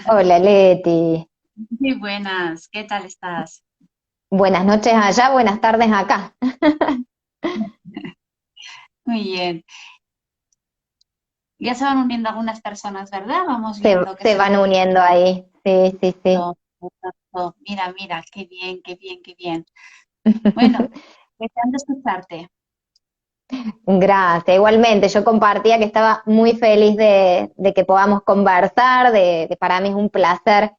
Hola Leti, Muy buenas, ¿qué tal estás? buenas noches allá, buenas tardes acá. Muy bien. Ya se van uniendo algunas personas, ¿verdad? Vamos Se, viendo que se se van van uniendo ahí, sí, sí, sí. uniendo. Mira, mira, qué bien, qué bien, qué bien. Bueno, deseando escucharte. Gracias, igualmente, yo compartía que estaba muy feliz de que podamos conversar, para mí es un placer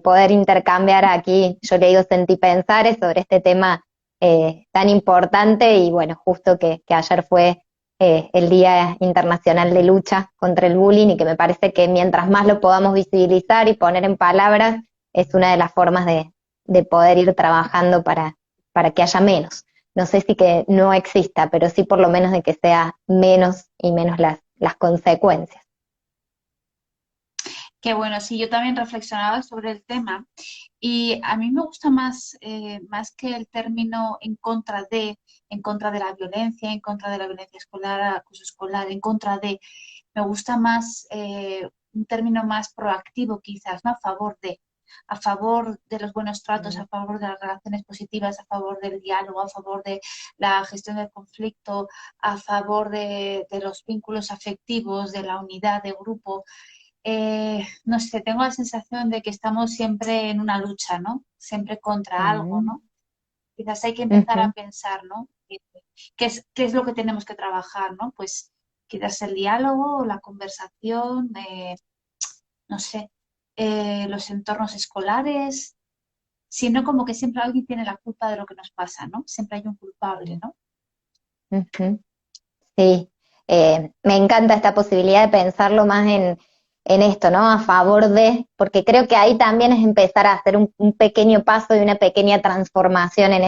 poder intercambiar aquí, yo le digo sentí pensares sobre este tema tan importante y bueno, justo que ayer fue el Día Internacional de Lucha contra el Bullying y que me parece que mientras más lo podamos visibilizar y poner en palabras, es una de las formas de poder ir trabajando para que haya menos. No sé si que no exista, pero sí por lo menos de que sea menos y menos las consecuencias. Qué bueno, sí, yo también reflexionaba sobre el tema y a mí me gusta más, más que el término en contra de la violencia, en contra de la violencia escolar, acoso escolar, en contra de, me gusta más un término más proactivo quizás, ¿no? A favor de los buenos tratos, Mm. a favor de las relaciones positivas, a favor del diálogo, a favor de la gestión del conflicto, a favor de los vínculos afectivos, de la unidad de grupo. No sé, tengo la sensación de que estamos siempre en una lucha, ¿no? Siempre contra algo, Mm. ¿no? Quizás hay que empezar a Ujú. pensar, ¿no? Qué es lo que tenemos que trabajar, ¿no? Pues quizás el diálogo, la conversación, no sé, los entornos escolares, sino como que siempre alguien tiene la culpa de lo que nos pasa, ¿no? Siempre hay un culpable, ¿no? Ujú. Sí, me encanta esta posibilidad de pensarlo más en esto, ¿no? A favor de, porque creo que ahí también es empezar a hacer un pequeño paso y una pequeña transformación en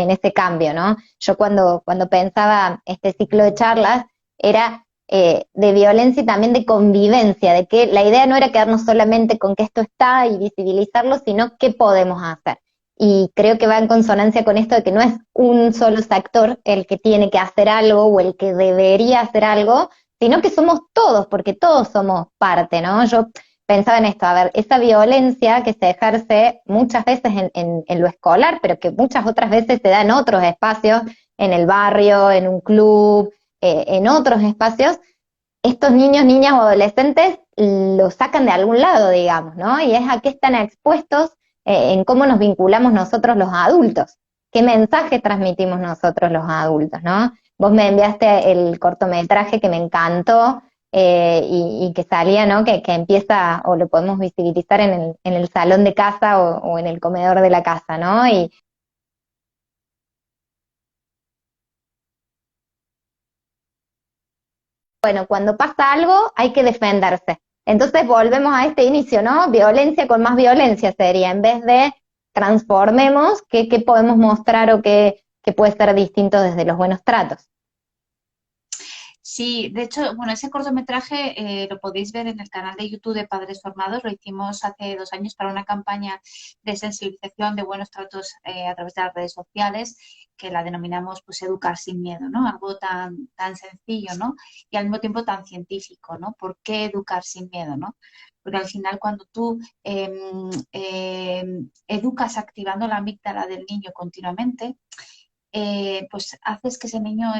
este cambio, ¿no? Yo cuando pensaba este ciclo de charlas era de violencia y también de convivencia, de que la idea no era quedarnos solamente con que esto está y visibilizarlo, sino qué podemos hacer. Y creo que va en consonancia con esto de que no es un solo sector el que tiene que hacer algo o el que debería hacer algo, sino que somos todos, porque todos somos parte, ¿no? Yo pensaba en esto, a ver, esa violencia que se ejerce muchas veces en lo escolar, pero que muchas otras veces se da en otros espacios, en el barrio, en un club, en otros espacios, estos niños, niñas o adolescentes lo sacan de algún lado, digamos, ¿no? Y es a qué están expuestos en cómo nos vinculamos nosotros los adultos, qué mensaje transmitimos nosotros los adultos, ¿no? Vos me enviaste el cortometraje que me encantó y que salía, ¿no? Que empieza, o lo podemos visibilizar en el salón de casa o en el comedor de la casa, ¿no? Y bueno, cuando pasa algo hay que defenderse. Entonces volvemos a este inicio, ¿no? Violencia con más violencia sería, en vez de transformemos, ¿qué podemos mostrar o qué puede ser distinto desde los buenos tratos? Sí, de hecho, bueno, ese cortometraje lo podéis ver en el canal de YouTube de Padres Formados. Lo hicimos hace 2 años para una campaña de sensibilización de buenos tratos a través de las redes sociales, que la denominamos pues educar sin miedo, ¿no? Algo tan sencillo, ¿no? Y al mismo tiempo tan científico, ¿no? ¿Por qué educar sin miedo, ¿no? Porque al final cuando tú educas activando la amígdala del niño continuamente, pues haces que ese niño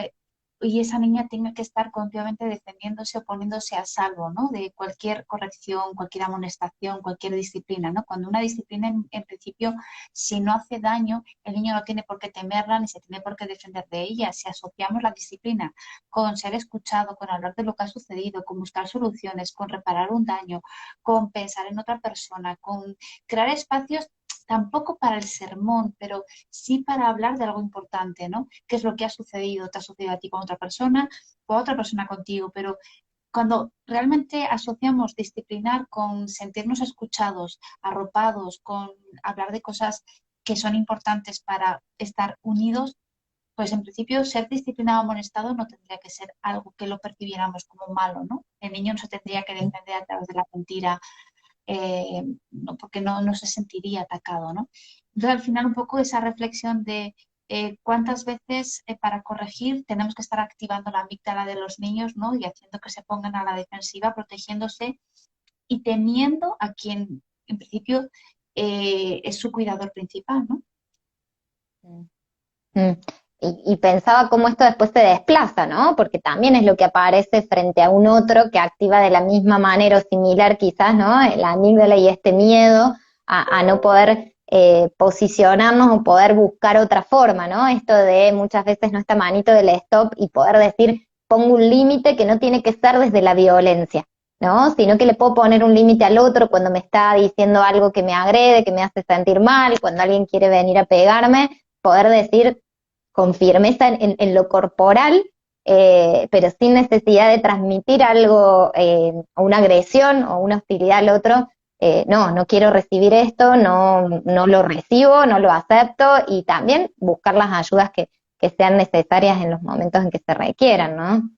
y esa niña tenga que estar continuamente defendiéndose o poniéndose a salvo, ¿no? De cualquier corrección, cualquier amonestación, cualquier disciplina, ¿no? Cuando una disciplina, en principio, si no hace daño, el niño no tiene por qué temerla ni se tiene por qué defender de ella. Si asociamos la disciplina con ser escuchado, con hablar de lo que ha sucedido, con buscar soluciones, con reparar un daño, con pensar en otra persona, con crear espacios tampoco para el sermón, pero sí para hablar de algo importante, ¿no? ¿Qué es lo que ha sucedido? ¿Te ha sucedido a ti con otra persona o a otra persona contigo? Pero cuando realmente asociamos disciplinar con sentirnos escuchados, arropados, con hablar de cosas que son importantes para estar unidos, pues en principio ser disciplinado o amonestado no tendría que ser algo que lo percibiéramos como malo, ¿no? El niño no se tendría que defender a través de la mentira, no, porque no se sentiría atacado, ¿no? Entonces, al final, un poco esa reflexión de cuántas veces para corregir tenemos que estar activando la amígdala de los niños, ¿no? Y haciendo que se pongan a la defensiva, protegiéndose y temiendo a quien en principio es su cuidador principal, ¿no? Mm. Y pensaba cómo esto después se desplaza, ¿no? Porque también es lo que aparece frente a un otro que activa de la misma manera o similar quizás, ¿no? La amígdala y este miedo a no poder posicionarnos o poder buscar otra forma, ¿no? Esto de muchas veces no esta manito del stop y poder decir, pongo un límite que no tiene que ser desde la violencia, ¿no? Sino que le puedo poner un límite al otro cuando me está diciendo algo que me agrede, que me hace sentir mal, cuando alguien quiere venir a pegarme, poder decir con firmeza en lo corporal, pero sin necesidad de transmitir algo, una agresión o una hostilidad al otro. No, no quiero recibir esto, no, no lo recibo, no lo acepto, y también buscar las ayudas que sean necesarias en los momentos en que se requieran, ¿no?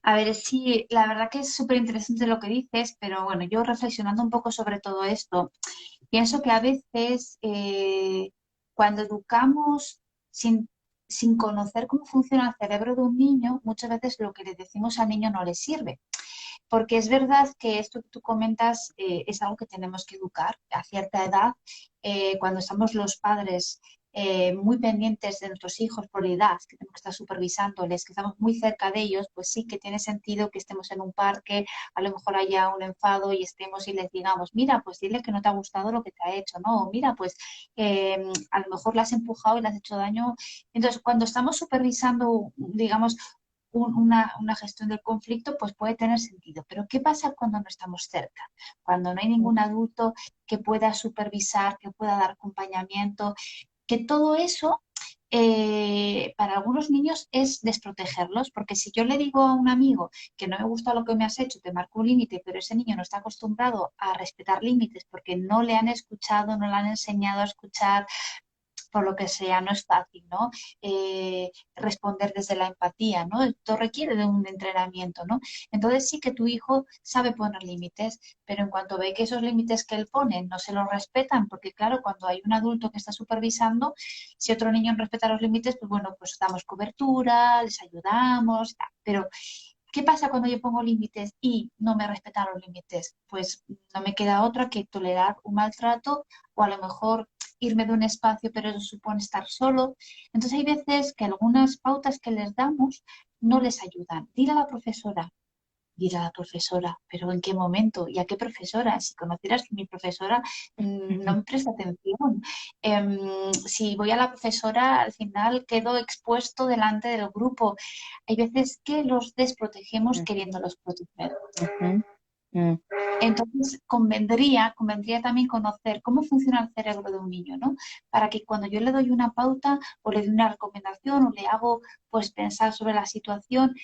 A ver, sí, la verdad que es súper interesante lo que dices, pero bueno, yo reflexionando un poco sobre todo esto, pienso que a veces cuando educamos sin, sin conocer cómo funciona el cerebro de un niño, muchas veces lo que le decimos al niño no le sirve. Porque es verdad que esto que tú comentas es algo que tenemos que educar a cierta edad, cuando estamos los padres muy pendientes de nuestros hijos por edad, que tenemos que estar supervisándoles, que estamos muy cerca de ellos, pues sí que tiene sentido que estemos en un parque, a lo mejor haya un enfado y estemos y les digamos, mira, pues dile que no te ha gustado lo que te ha hecho, ¿no? O mira, pues a lo mejor la has empujado y le has hecho daño. Entonces, cuando estamos supervisando, digamos, una gestión del conflicto, pues puede tener sentido. Pero ¿qué pasa cuando no estamos cerca? Cuando no hay ningún adulto que pueda supervisar, que pueda dar acompañamiento, que todo eso para algunos niños es desprotegerlos, porque si yo le digo a un amigo que no me gusta lo que me has hecho, te marco un límite, pero ese niño no está acostumbrado a respetar límites porque no le han escuchado, no le han enseñado a escuchar, por lo que sea, no es fácil, ¿no? Responder desde la empatía, ¿no? Esto requiere de un entrenamiento, ¿no? Entonces sí que tu hijo sabe poner límites, pero en cuanto ve que esos límites que él pone no se los respetan, porque claro, cuando hay un adulto que está supervisando, si otro niño no respeta los límites, pues bueno, pues damos cobertura, les ayudamos, tal. Pero ¿qué pasa cuando yo pongo límites y no me respetan los límites? Pues no me queda otra que tolerar un maltrato o a lo mejor irme de un espacio, pero eso supone estar solo. Entonces hay veces que algunas pautas que les damos no les ayudan. Dile a la profesora, dile a la profesora, pero ¿en qué momento? ¿Y a qué profesora? Si conocieras que mi profesora no me presta atención. Si voy a la profesora, al final quedo expuesto delante del grupo. Hay veces que los desprotegemos queriéndolos proteger. Ujú, ujú, Entonces, convendría también conocer cómo funciona el cerebro de un niño, ¿no? Para que cuando yo le doy una pauta o le doy una recomendación o le hago pues pensar sobre la situación,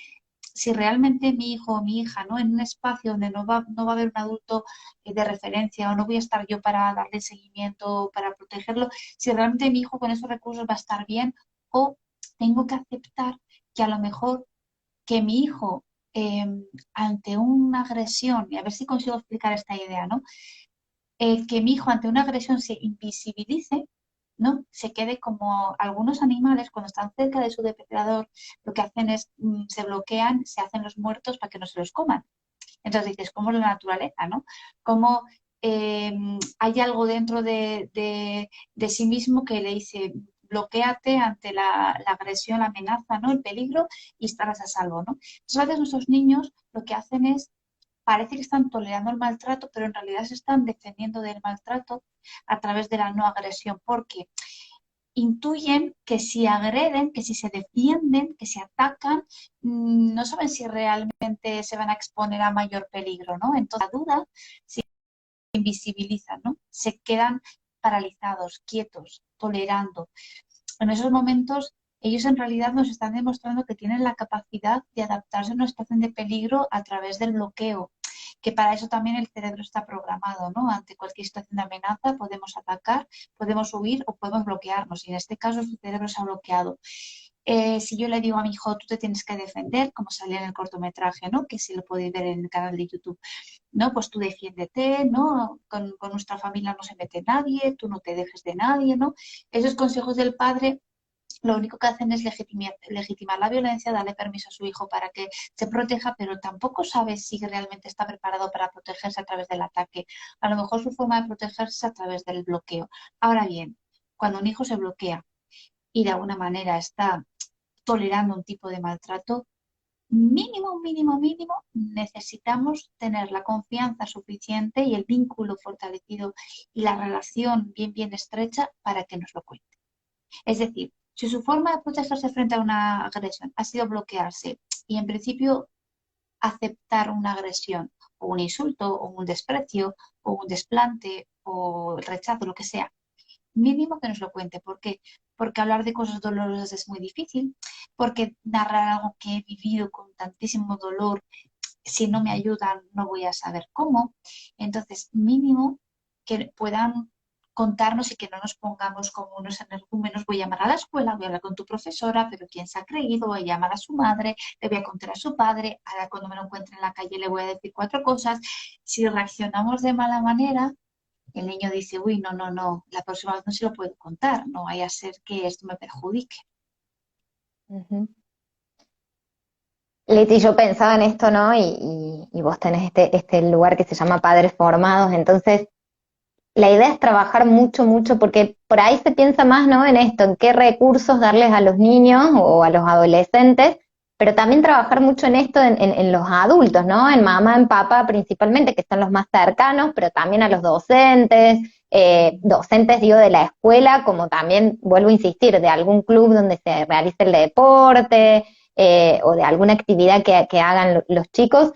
si realmente mi hijo o mi hija, ¿no? En un espacio donde no va a haber un adulto de referencia o no voy a estar yo para darle seguimiento, para protegerlo, si realmente mi hijo con esos recursos va a estar bien o tengo que aceptar que a lo mejor que mi hijo ante una agresión, y a ver si consigo explicar esta idea, ¿no? Que mi hijo ante una agresión se invisibilice, ¿no? Se quede como algunos animales cuando están cerca de su depredador, lo que hacen es se bloquean, se hacen los muertos para que no se los coman. Entonces dices, ¿cómo es la naturaleza, no? Cómo hay algo dentro de sí mismo que le dice, bloquéate ante la agresión, la amenaza, ¿no? El peligro y estarás a salvo, ¿no? Entonces a veces nuestros niños lo que hacen es, parece que están tolerando el maltrato, pero en realidad se están defendiendo del maltrato a través de la no agresión, porque intuyen que si agreden, que si se defienden, que si atacan, no saben si realmente se van a exponer a mayor peligro, ¿no? Entonces, la duda se invisibiliza, ¿no? Se quedan paralizados, quietos, tolerando. En esos momentos, ellos en realidad nos están demostrando que tienen la capacidad de adaptarse a una situación de peligro a través del bloqueo, que para eso también el cerebro está programado, ¿no? Ante cualquier situación de amenaza podemos atacar, podemos huir o podemos bloquearnos. Y en este caso su cerebro se ha bloqueado. Si yo le digo a mi hijo, tú te tienes que defender, como salía en el cortometraje, ¿no? Que si lo podéis ver en el canal de YouTube, ¿no? Pues tú defiéndete, ¿no? Con nuestra familia no se mete nadie, tú no te dejes de nadie, ¿no? Esos consejos del padre lo único que hacen es legitimar la violencia, darle permiso a su hijo para que se proteja, pero tampoco sabe si realmente está preparado para protegerse a través del ataque. A lo mejor su forma de protegerse es a través del bloqueo. Ahora bien, cuando un hijo se bloquea y de alguna manera está tolerando un tipo de maltrato, mínimo, mínimo, mínimo, necesitamos tener la confianza suficiente y el vínculo fortalecido y la relación bien, bien estrecha para que nos lo cuente. Es decir, si su forma de protegerse frente a una agresión ha sido bloquearse y en principio aceptar una agresión o un insulto o un desprecio o un desplante o el rechazo, lo que sea, mínimo que nos lo cuente. ¿Por qué? Porque hablar de cosas dolorosas es muy difícil, porque narrar algo que he vivido con tantísimo dolor, si no me ayudan, no voy a saber cómo. Entonces, mínimo que puedan contarnos y que no nos pongamos como unos energúmenos. Voy a llamar a la escuela, voy a hablar con tu profesora, pero ¿quién se ha creído? Voy a llamar a su madre, le voy a contar a su padre, ahora cuando me lo encuentre en la calle le voy a decir cuatro cosas. Si reaccionamos de mala manera, el niño dice, uy, no, no, no, la próxima vez no se lo puedo contar, no vaya a ser que esto me perjudique. Ujú. Leti, yo pensaba en esto, ¿no? Y vos tenés este lugar que se llama Padres Formados, entonces la idea es trabajar mucho, mucho, porque por ahí se piensa más, ¿no? En esto, en qué recursos darles a los niños o a los adolescentes, pero también trabajar mucho en esto en los adultos, ¿no? En mamá, en papá principalmente, que son los más cercanos, pero también a los docentes, docentes digo de la escuela, como también, vuelvo a insistir, de algún club donde se realice el deporte, o de alguna actividad que hagan los chicos,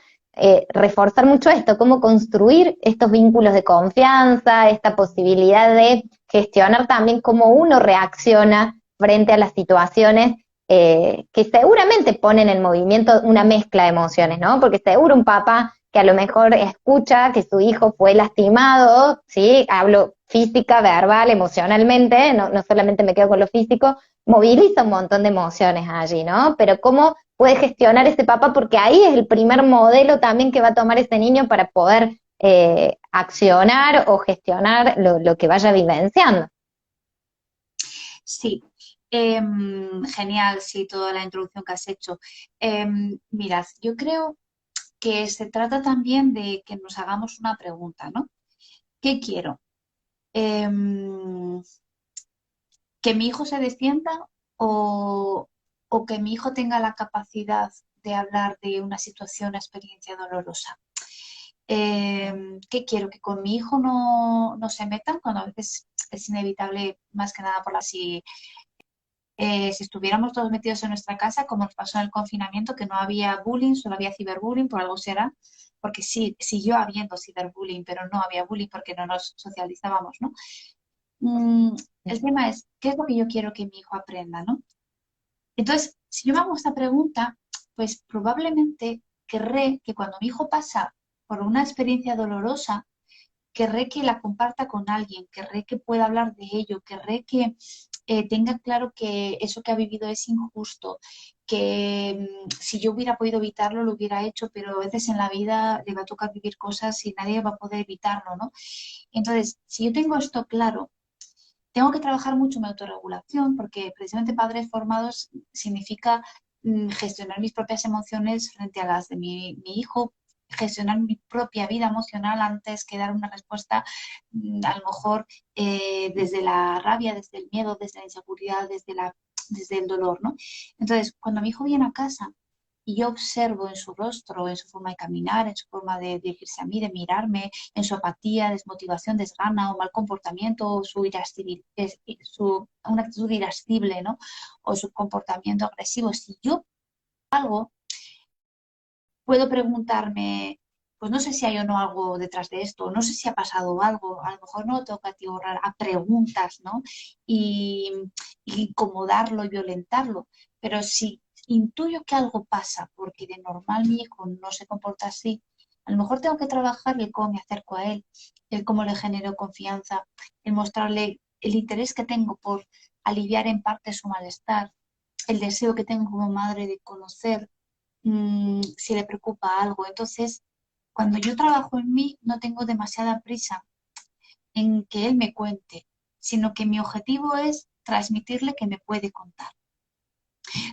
reforzar mucho esto, cómo construir estos vínculos de confianza, esta posibilidad de gestionar también cómo uno reacciona frente a las situaciones que seguramente ponen en movimiento una mezcla de emociones, ¿no? Porque seguro un papá que a lo mejor escucha que su hijo fue lastimado, ¿sí? Hablo física, verbal, emocionalmente, no solamente me quedo con lo físico, moviliza un montón de emociones allí, ¿no? Pero cómo puede gestionar ese papá, porque ahí es el primer modelo también que va a tomar ese niño para poder accionar o gestionar lo que vaya vivenciando. Sí, genial, sí, toda la introducción que has hecho. Mirad, yo creo que se trata también de que nos hagamos una pregunta, ¿no? ¿Qué quiero? Em, ¿Que mi hijo se defienda o, o que mi hijo tenga la capacidad de hablar de una situación, una experiencia dolorosa? ¿Qué quiero? ¿Que con mi hijo no se metan? Cuando a veces es inevitable, más que nada por si si estuviéramos todos metidos en nuestra casa, como nos pasó en el confinamiento, que no había bullying, solo había ciberbullying, por algo será, porque sí, siguió habiendo ciberbullying, pero no había bullying porque no nos socializábamos, ¿no? El tema es, ¿qué es lo que yo quiero que mi hijo aprenda, ¿no? Entonces, si yo me hago esta pregunta, pues probablemente querré que cuando mi hijo pasa por una experiencia dolorosa, querré que la comparta con alguien, querré que pueda hablar de ello, querré que tenga claro que eso que ha vivido es injusto, que si yo hubiera podido evitarlo, lo hubiera hecho, pero a veces en la vida le va a tocar vivir cosas y nadie va a poder evitarlo, ¿no? Entonces, si yo tengo esto claro, tengo que trabajar mucho mi autorregulación porque precisamente padres formados significa gestionar mis propias emociones frente a las de mi hijo, gestionar mi propia vida emocional antes que dar una respuesta a lo mejor desde la rabia, desde el miedo, desde la inseguridad, desde el dolor, ¿no? Entonces, cuando mi hijo viene a casa y yo observo en su rostro, en su forma de caminar, en su forma de dirigirse a mí, de mirarme, en su apatía, desmotivación, desgana o mal comportamiento, o una actitud irascible, ¿no? O su comportamiento agresivo. Si yo algo, puedo preguntarme, pues no sé si hay o no algo detrás de esto, no sé si ha pasado algo, a lo mejor no lo tengo que atiborrar a preguntas, ¿no? Y, y incomodarlo y violentarlo, pero si intuyo que algo pasa, porque de normal mi hijo no se comporta así, a lo mejor tengo que trabajar el cómo me acerco a él, el cómo le genero confianza, el mostrarle el interés que tengo por aliviar en parte su malestar, el deseo que tengo como madre de conocer si le preocupa algo. Entonces, cuando yo trabajo en mí, no tengo demasiada prisa en que él me cuente, sino que mi objetivo es transmitirle que me puede contar.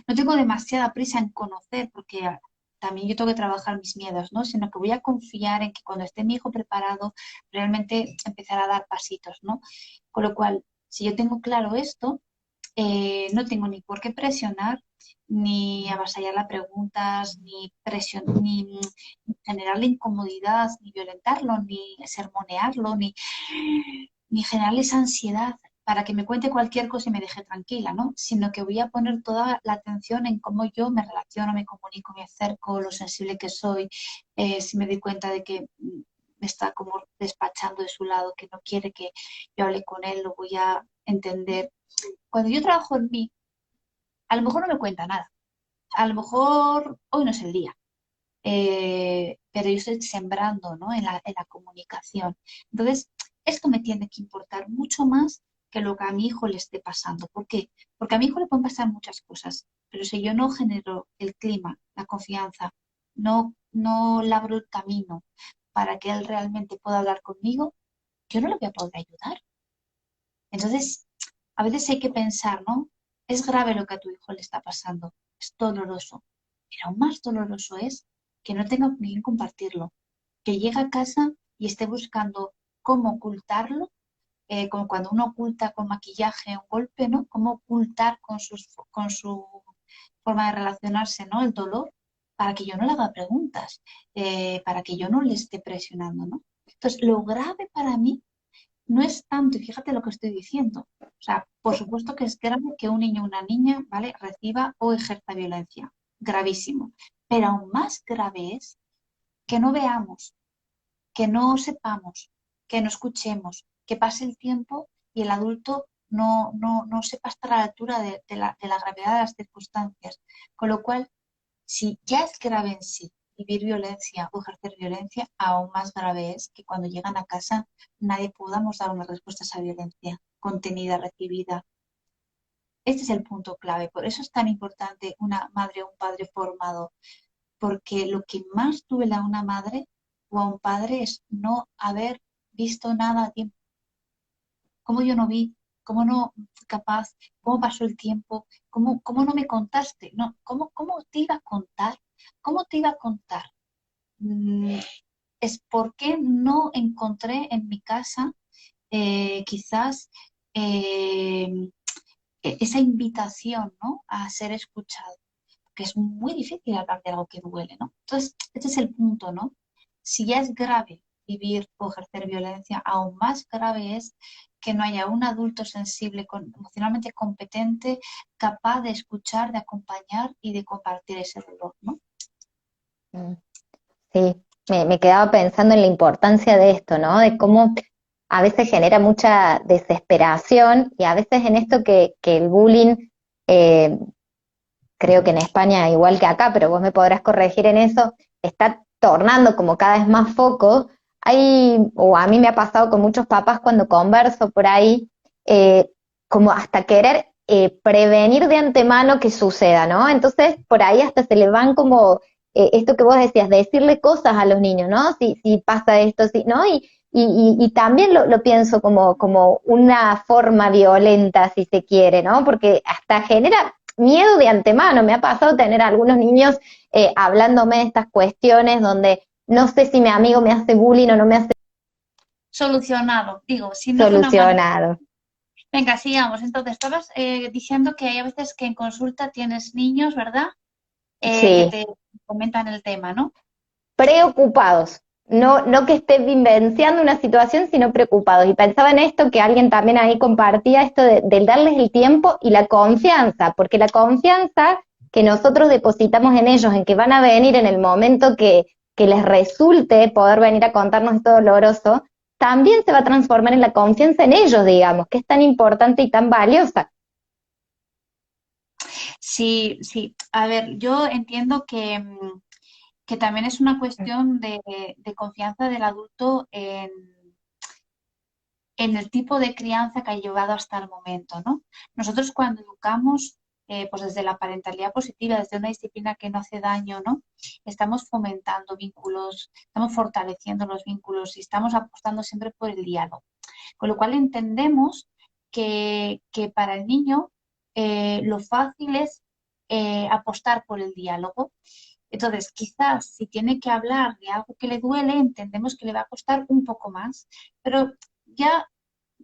No tengo demasiada prisa en conocer porque también yo tengo que trabajar mis miedos, ¿no? Sino que voy a confiar en que cuando esté mi hijo preparado, realmente empezará a dar pasitos, ¿no? Con lo cual, si yo tengo claro esto, no tengo ni por qué presionar, ni avasallarle a preguntas, ni generarle incomodidad, ni violentarlo, ni sermonearlo, ni generarle esa ansiedad para que me cuente cualquier cosa y me deje tranquila, ¿no? Sino que voy a poner toda la atención en cómo yo me relaciono, me comunico, me acerco, lo sensible que soy, si me doy cuenta de que me está como despachando de su lado, que no quiere que yo hable con él, lo voy a entender. Cuando yo trabajo en mí, a lo mejor no me cuenta nada, a lo mejor hoy no es el día, pero yo estoy sembrando, ¿no? En la comunicación. Entonces, esto me tiene que importar mucho más que lo que a mi hijo le esté pasando. ¿Por qué? Porque a mi hijo le pueden pasar muchas cosas, pero si yo no genero el clima, la confianza, no labro el camino para que él realmente pueda hablar conmigo, yo no le voy a poder ayudar. Entonces, a veces hay que pensar, ¿no? Es grave lo que a tu hijo le está pasando, es doloroso, pero aún más doloroso es que no tenga con quién compartirlo, que llegue a casa y esté buscando cómo ocultarlo, como cuando uno oculta con maquillaje un golpe, ¿no? Cómo ocultar con su forma de relacionarse, ¿no? El dolor, para que yo no le haga preguntas, para que yo no le esté presionando, ¿no? Entonces, lo grave para mí no es tanto, y fíjate lo que estoy diciendo, o sea, por supuesto que es grave que un niño o una niña, ¿vale?, reciba o ejerza violencia, gravísimo, pero aún más grave es que no veamos, que no sepamos, que no escuchemos, que pase el tiempo y el adulto no sepa estar a la altura de la gravedad de las circunstancias, con lo cual, si ya es grave en sí vivir violencia o ejercer violencia, aún más grave es que cuando llegan a casa nadie podamos dar una respuesta a esa violencia contenida, recibida. Este es el punto clave. Por eso es tan importante una madre o un padre formado, porque lo que más duele a una madre o a un padre es no haber visto nada a tiempo. ¿Cómo yo no vi? ¿Cómo no fui capaz? ¿Cómo pasó el tiempo? ¿Cómo no me contaste? No, ¿cómo te iba a contar? ¿Cómo te iba a contar? Mm, es porque no encontré en mi casa quizás eh, esa invitación, ¿no?, a ser escuchado, que es muy difícil hablar de algo que duele, ¿no? Entonces, este es el punto, ¿no? Si ya es grave vivir o ejercer violencia, aún más grave es que no haya un adulto sensible, emocionalmente competente, capaz de escuchar, de acompañar y de compartir ese dolor, ¿no? Mm. Sí, me quedaba pensando en la importancia de esto, ¿no? De cómo a veces genera mucha desesperación y a veces en esto que el bullying, eh, creo que en España igual que acá, pero vos me podrás corregir en eso, está tornando como cada vez más foco. O a mí me ha pasado con muchos papás cuando converso por ahí, eh, como hasta querer prevenir de antemano que suceda, ¿no? Entonces por ahí hasta se le van como esto que vos decías, decirle cosas a los niños, ¿no? Si pasa esto, si, ¿no? Y también lo pienso como una forma violenta, si se quiere, ¿no? Porque hasta genera miedo de antemano. Me ha pasado tener a algunos niños hablándome de estas cuestiones donde no sé si mi amigo me hace bullying o no me hace Solucionado, digo, si no es una mala. solucionado. Venga, sigamos. Entonces, estabas diciendo que hay a veces que en consulta tienes niños, ¿verdad? Que Sí, te comentan el tema, ¿no? preocupados. No, no que esté vivenciando una situación, sino preocupados. Y pensaba en esto que alguien también ahí compartía, esto del darles el tiempo y la confianza, porque la confianza que nosotros depositamos en ellos, en que van a venir en el momento que les resulte poder venir a contarnos esto doloroso, también se va a transformar en la confianza en ellos, digamos, que es tan importante y tan valiosa. Sí, sí. A ver, yo entiendo que también es una cuestión de confianza del adulto en el tipo de crianza que ha llevado hasta el momento, ¿no? Nosotros cuando educamos, pues desde la parentalidad positiva, desde una disciplina que no hace daño, ¿no? Estamos fomentando vínculos, estamos fortaleciendo los vínculos y estamos apostando siempre por el diálogo. Con lo cual entendemos que para el niño lo fácil es apostar por el diálogo. Entonces, quizás si tiene que hablar de algo que le duele, entendemos que le va a costar un poco más, pero ya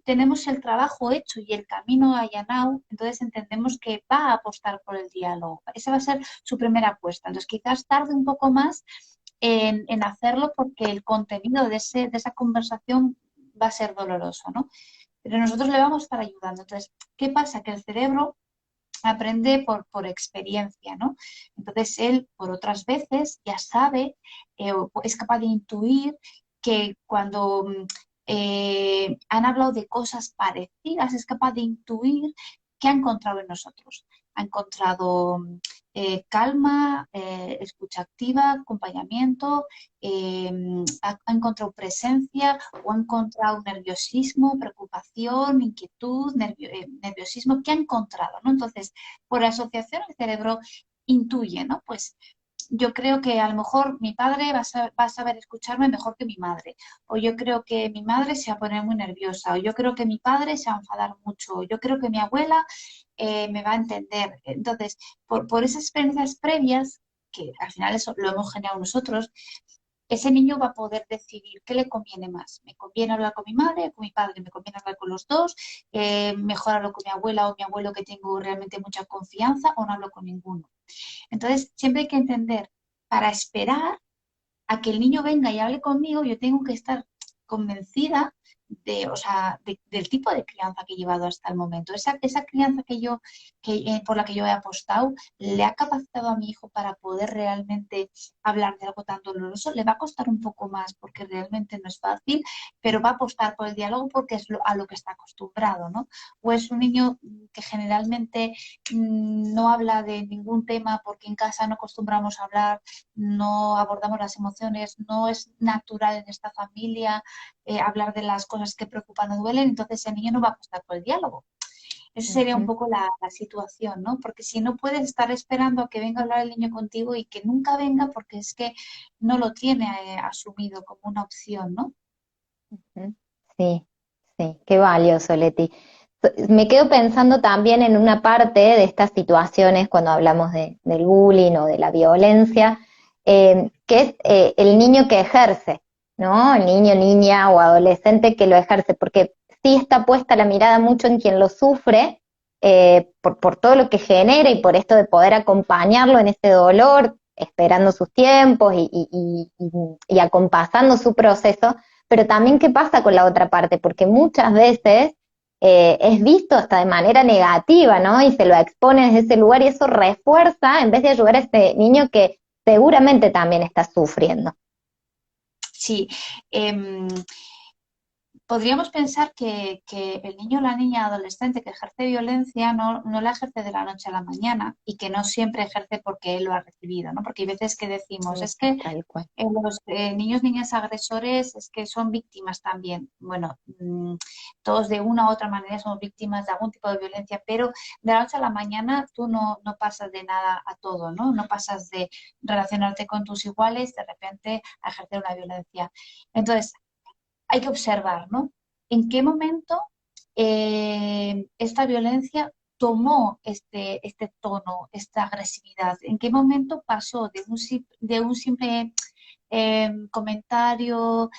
tenemos el trabajo hecho y el camino allanado, entonces entendemos que va a apostar por el diálogo. Esa va a ser su primera apuesta. Entonces, quizás tarde un poco más en hacerlo porque el contenido de esa conversación va a ser doloroso, ¿no? Pero nosotros le vamos a estar ayudando. Entonces, ¿qué pasa? Que el cerebro aprende por experiencia, ¿no? Entonces él, por otras veces, ya sabe, o es capaz de intuir que cuando han hablado de cosas parecidas, es capaz de intuir qué ha encontrado en nosotros. Ha encontrado calma, escucha activa, acompañamiento, ha encontrado presencia o ha encontrado nerviosismo, preocupación, inquietud, nerviosismo, ¿qué ha encontrado? ¿No? Entonces, por asociación el cerebro intuye, ¿no? Pues yo creo que a lo mejor mi padre va a saber escucharme mejor que mi madre, o yo creo que mi madre se va a poner muy nerviosa, o yo creo que mi padre se va a enfadar mucho, o yo creo que mi abuela me va a entender. Entonces, por esas experiencias previas, que al final eso lo hemos generado nosotros, ese niño va a poder decidir qué le conviene más. ¿Me conviene hablar con mi madre, con mi padre? ¿Me conviene hablar con los dos? ¿Mejor hablo con mi abuela o mi abuelo que tengo realmente mucha confianza o no hablo con ninguno? Entonces, siempre hay que entender, para esperar a que el niño venga y hable conmigo, yo tengo que estar convencida de, o sea, del tipo de crianza que he llevado hasta el momento. Esa crianza por la que yo he apostado, le ha capacitado a mi hijo para poder realmente hablar de algo tan doloroso. Le va a costar un poco más porque realmente no es fácil, pero va a apostar por el diálogo porque es a lo que está acostumbrado, ¿no? O es un niño que generalmente no habla de ningún tema porque en casa no acostumbramos a hablar, no abordamos las emociones, no es natural en esta familia hablar de las cosas que preocupan o duelen, entonces el niño no va a apostar por el diálogo. Esa sería un Ujú. poco la situación, ¿no? Porque si no puedes estar esperando a que venga a hablar el niño contigo y que nunca venga porque es que no lo tiene asumido como una opción, ¿no? Ujú. Sí, sí, qué valioso, Leti. Me quedo pensando también en una parte de estas situaciones cuando hablamos del bullying o de la violencia, que es el niño que ejerce, ¿no? El niño, niña o adolescente que lo ejerce, porque sí está puesta la mirada mucho en quien lo sufre, por todo lo que genera y por esto de poder acompañarlo en ese dolor, esperando sus tiempos y acompasando su proceso, pero también qué pasa con la otra parte, porque muchas veces es visto hasta de manera negativa, ¿no? Y se lo expone desde ese lugar y eso refuerza en vez de ayudar a ese niño que seguramente también está sufriendo. Sí, em, podríamos pensar que el niño o la niña adolescente que ejerce violencia no la ejerce de la noche a la mañana y que no siempre ejerce porque él lo ha recibido, ¿no? Porque hay veces que decimos, es que Tal cual. los niños, niñas agresores es que son víctimas también. Bueno, todos de una u otra manera somos víctimas de algún tipo de violencia, pero de la noche a la mañana tú no pasas de nada a todo, ¿no? No pasas de relacionarte con tus iguales de repente a ejercer una violencia. Entonces, hay que observar, ¿no? ¿En qué momento esta violencia tomó este tono, esta agresividad? ¿En qué momento pasó de un simple comentario,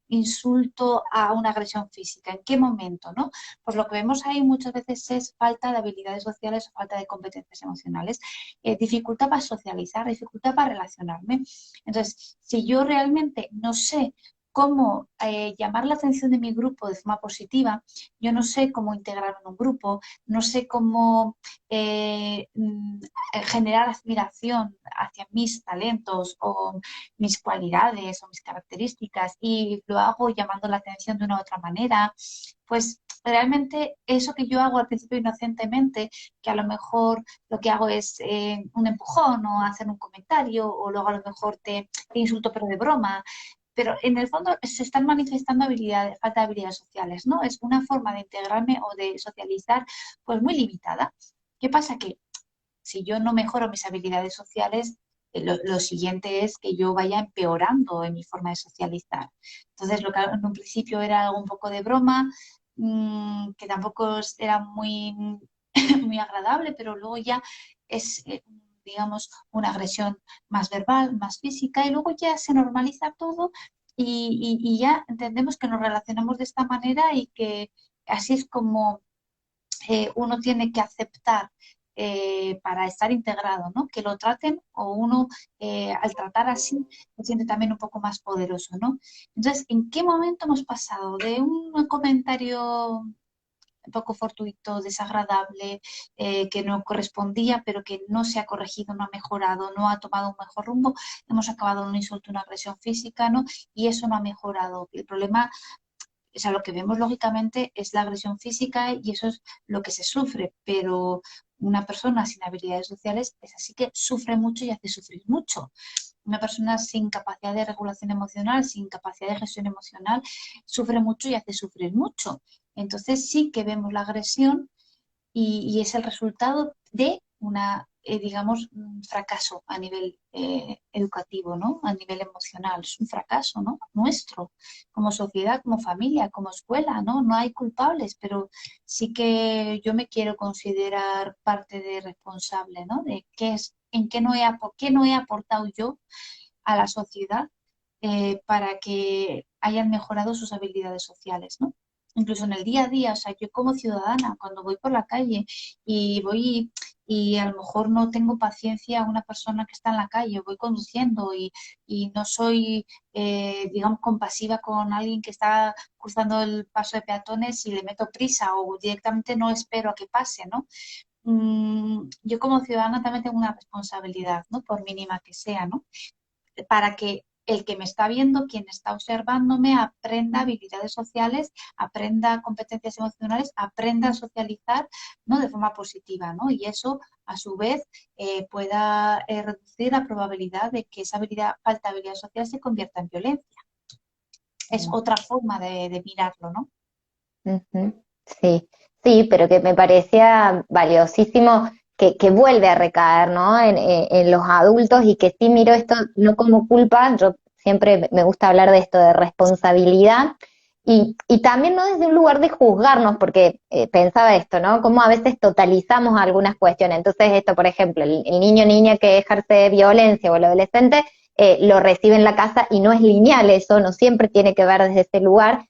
insulto a una agresión física? ¿En qué momento, no? Pues lo que vemos ahí muchas veces es falta de habilidades sociales o falta de competencias emocionales, dificultad para socializar, dificultad para relacionarme. Entonces, si yo realmente no sé cómo llamar la atención de mi grupo de forma positiva, yo no sé cómo integrarme en un grupo, no sé cómo generar admiración hacia mis talentos o mis cualidades o mis características y lo hago llamando la atención de una u otra manera, pues realmente eso que yo hago al principio inocentemente, que a lo mejor lo que hago es un empujón o hacer un comentario o luego a lo mejor te insulto pero de broma, pero en el fondo se están manifestando habilidades, falta de habilidades sociales, ¿no? Es una forma de integrarme o de socializar pues muy limitada. ¿Qué pasa? Que si yo no mejoro mis habilidades sociales, lo siguiente es que yo vaya empeorando en mi forma de socializar. Entonces, lo que en un principio era algo un poco de broma, que tampoco era muy, muy agradable, pero luego ya es, digamos, una agresión más verbal, más física, y luego ya se normaliza todo y ya entendemos que nos relacionamos de esta manera y que así es como uno tiene que aceptar para estar integrado, ¿no? Que lo traten o uno al tratar así se siente también un poco más poderoso, ¿no? Entonces, ¿en qué momento hemos pasado de un comentario un poco fortuito, desagradable, que no correspondía, pero que no se ha corregido, no ha mejorado, no ha tomado un mejor rumbo, hemos acabado en un insulto, una agresión física, ¿no? Y eso no ha mejorado. El problema, o sea, lo que vemos lógicamente es la agresión física y eso es lo que se sufre, pero una persona sin habilidades sociales es así que sufre mucho y hace sufrir mucho. Una persona sin capacidad de regulación emocional, sin capacidad de gestión emocional, sufre mucho y hace sufrir mucho. Entonces sí que vemos la agresión y es el resultado de una, digamos, un fracaso a nivel educativo, ¿no? A nivel emocional. Es un fracaso, ¿no? Nuestro, como sociedad, como familia, como escuela, ¿no? No hay culpables, pero sí que yo me quiero considerar parte de responsable, ¿no? De qué es, en qué no por qué no he aportado yo a la sociedad para que hayan mejorado sus habilidades sociales, ¿no? Incluso en el día a día, o sea, yo como ciudadana, cuando voy por la calle y voy y a lo mejor no tengo paciencia a una persona que está en la calle, voy conduciendo y no soy, digamos, compasiva con alguien que está cruzando el paso de peatones y le meto prisa o directamente no espero a que pase, ¿no? Yo como ciudadana también tengo una responsabilidad, ¿no? Por mínima que sea, ¿no? Para que el que me está viendo, quien está observándome, aprenda habilidades sociales, aprenda competencias emocionales, aprenda a socializar, ¿no? De forma positiva, ¿no? Y eso, a su vez, pueda reducir la probabilidad de que esa habilidad, falta de habilidad social se convierta en violencia. Es otra forma de mirarlo, ¿no? Ujú. Sí, sí, pero que me parecía valiosísimo que vuelve a recaer, ¿no? En los adultos y que sí miro esto no como culpa, yo siempre me gusta hablar de esto de responsabilidad y también no desde un lugar de juzgarnos, porque pensaba esto, ¿no? Como a veces totalizamos algunas cuestiones. Entonces esto, por ejemplo, el niño o niña que ejerce violencia o el adolescente lo recibe en la casa y no es lineal eso, no siempre tiene que ver desde ese lugar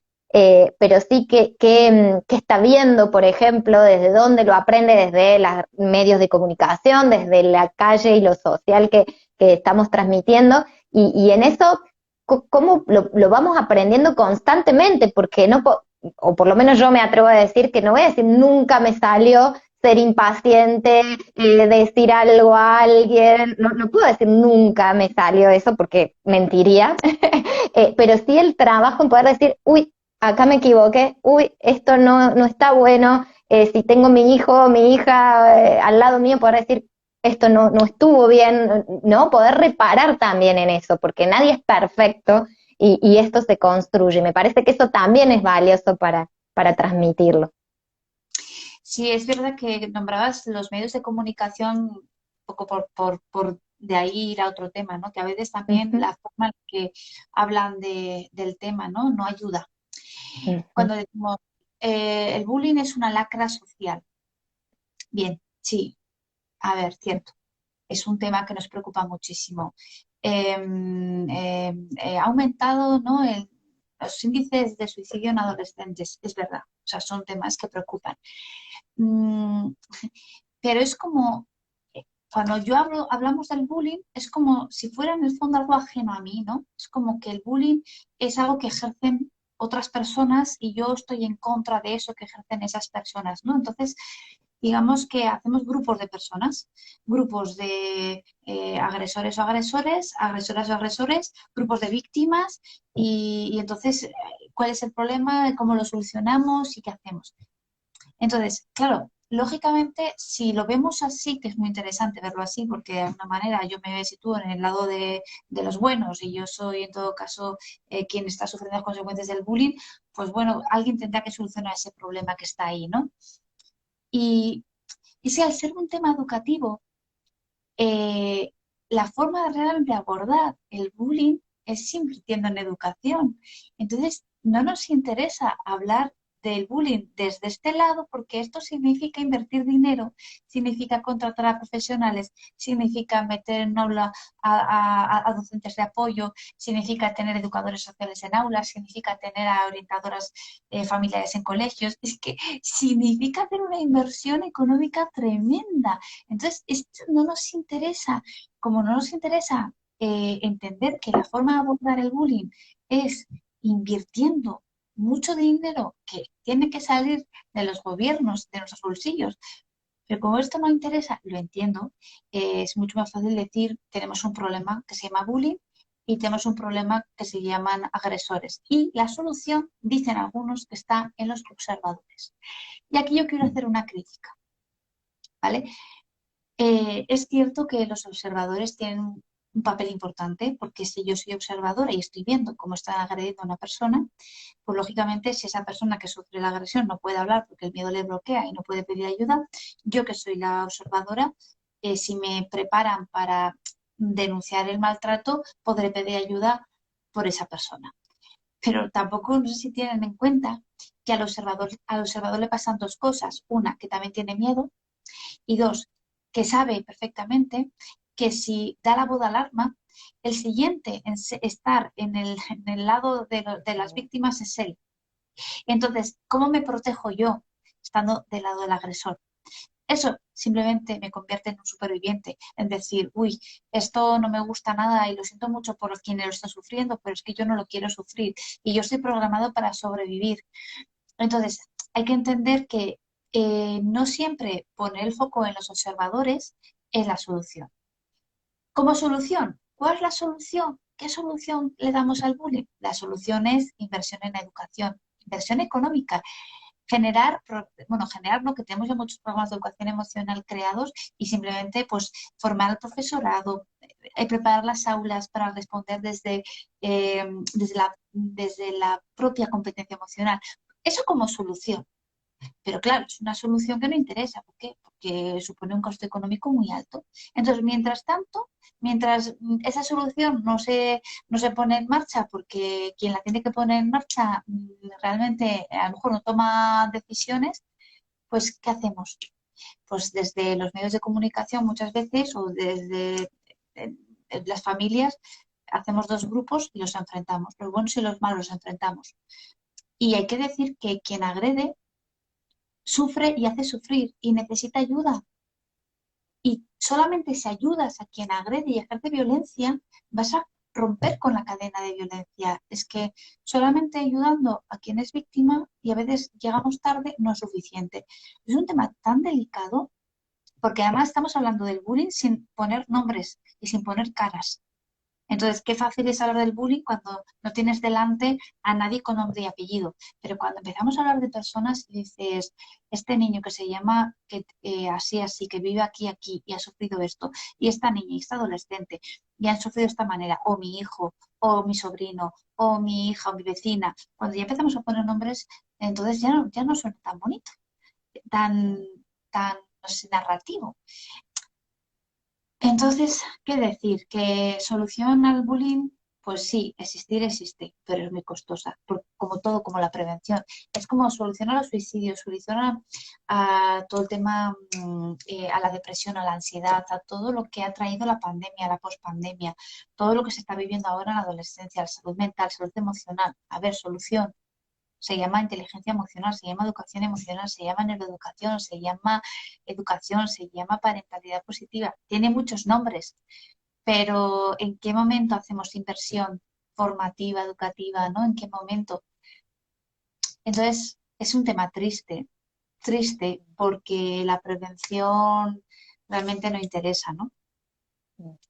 pero sí que está viendo, por ejemplo, desde dónde lo aprende, desde los medios de comunicación, desde la calle y lo social que estamos transmitiendo, y en eso, ¿cómo lo vamos aprendiendo constantemente? Porque no, o por lo menos yo me atrevo a decir que no voy a decir nunca me salió ser impaciente, decir algo a alguien, no puedo decir nunca me salió eso porque mentiría, pero sí el trabajo en poder decir, uy, acá me equivoqué, uy, esto no está bueno, si tengo mi hijo o mi hija al lado mío, poder decir, esto no estuvo bien, ¿no? Poder reparar también en eso, porque nadie es perfecto y esto se construye. Me parece que eso también es valioso para transmitirlo. Sí, es verdad que nombrabas los medios de comunicación un poco por de ahí ir a otro tema, ¿no? Que a veces también Ujú, la forma en que hablan del tema, ¿no? No ayuda. ujú, Cuando decimos el bullying es una lacra social. Bien, sí, a ver, cierto. Es un tema que nos preocupa muchísimo. Ha aumentado, ¿no? Los índices de suicidio en adolescentes, es verdad. O sea, son temas que preocupan. Mm, pero es como, cuando yo hablamos del bullying, es como si fuera en el fondo algo ajeno a mí, ¿no? Es como que el bullying es algo que ejercen otras personas y yo estoy en contra de eso que ejercen esas personas, ¿no? Entonces, digamos que hacemos grupos de personas, grupos de agresores o agresores, agresoras o agresores, grupos de víctimas y entonces, ¿cuál es el problema? ¿Cómo lo solucionamos y qué hacemos? Entonces, claro, lógicamente, si lo vemos así, que es muy interesante verlo así, porque de alguna manera yo me sitúo en el lado de los buenos y yo soy en todo caso quien está sufriendo las consecuencias del bullying, pues bueno, alguien tendrá que solucionar ese problema que está ahí, ¿no? Y, y si al ser un tema educativo, eh, la forma de realmente abordar el bullying es invirtiendo en educación. Entonces, no nos interesa hablar del bullying desde este lado, porque esto significa invertir dinero, significa contratar a profesionales, significa meter en aula a docentes de apoyo, significa tener educadores sociales en aulas, significa tener a orientadoras familiares en colegios, es que significa hacer una inversión económica tremenda. Entonces, esto no nos interesa, como no nos interesa entender que la forma de abordar el bullying es invirtiendo mucho dinero que tiene que salir de los gobiernos, de nuestros bolsillos. Pero como esto no interesa, lo entiendo, es mucho más fácil decir, tenemos un problema que se llama bullying y tenemos un problema que se llaman agresores. Y la solución, dicen algunos, que está en los observadores. Y aquí yo quiero hacer una crítica, ¿vale? Es cierto que los observadores tienen un papel importante, porque si yo soy observadora y estoy viendo cómo está agrediendo a una persona, pues lógicamente si esa persona que sufre la agresión no puede hablar porque el miedo le bloquea y no puede pedir ayuda, yo que soy la observadora, si me preparan para denunciar el maltrato, podré pedir ayuda por esa persona. Pero tampoco, no sé si tienen en cuenta que al observador le pasan dos cosas. Una, que también tiene miedo, y dos, que sabe perfectamente que si da la voz de alarma, el siguiente en estar en el lado de las víctimas es él. Entonces, ¿cómo me protejo yo estando del lado del agresor? Eso simplemente me convierte en un superviviente, en decir, uy, esto no me gusta nada y lo siento mucho por quien lo está sufriendo, pero es que yo no lo quiero sufrir y yo estoy programado para sobrevivir. Entonces, hay que entender que no siempre poner el foco en los observadores es la solución. Como solución, ¿cuál es la solución? ¿Qué solución le damos al bullying? La solución es inversión en educación, inversión económica, generar lo que tenemos ya muchos programas de educación emocional creados y simplemente pues formar al profesorado, preparar las aulas para responder desde la propia competencia emocional. Eso como solución. Pero claro, es una solución que no interesa. ¿Por qué? Porque supone un coste económico muy alto. Entonces, mientras tanto, mientras esa solución no se pone en marcha, porque quien la tiene que poner en marcha realmente a lo mejor no toma decisiones, pues ¿qué hacemos? Pues desde los medios de comunicación muchas veces o desde eh, las familias hacemos dos grupos y los enfrentamos. Los buenos y los malos los enfrentamos. Y hay que decir que quien agrede sufre y hace sufrir y necesita ayuda. Y solamente si ayudas a quien agrede y ejerce violencia, vas a romper con la cadena de violencia. Es que solamente ayudando a quien es víctima, y a veces llegamos tarde, no es suficiente. Es un tema tan delicado porque además estamos hablando del bullying sin poner nombres y sin poner caras. Entonces, qué fácil es hablar del bullying cuando no tienes delante a nadie con nombre y apellido. Pero cuando empezamos a hablar de personas y dices, este niño que se llama así, así, que vive aquí, aquí y ha sufrido esto, y esta niña y esta adolescente y han sufrido de esta manera, o mi hijo, o mi sobrino, o mi hija, o mi vecina, cuando ya empezamos a poner nombres, entonces ya no suena tan bonito, tan, tan, no sé, narrativo. Entonces, ¿qué decir? ¿Que solución al bullying? Pues sí, existir existe, pero es muy costosa, como todo, como la prevención. Es como solucionar los suicidios, solucionar a todo el tema, a la depresión, a la ansiedad, a todo lo que ha traído la pandemia, la pospandemia, todo lo que se está viviendo ahora en la adolescencia, la salud mental, salud emocional. A ver, solución se llama inteligencia emocional, se llama educación emocional, se llama neuroeducación, se llama parentalidad positiva. Tiene muchos nombres, pero ¿en qué momento hacemos inversión formativa, educativa, ¿no? ¿En qué momento? Entonces, es un tema triste, triste porque la prevención realmente no interesa, ¿no?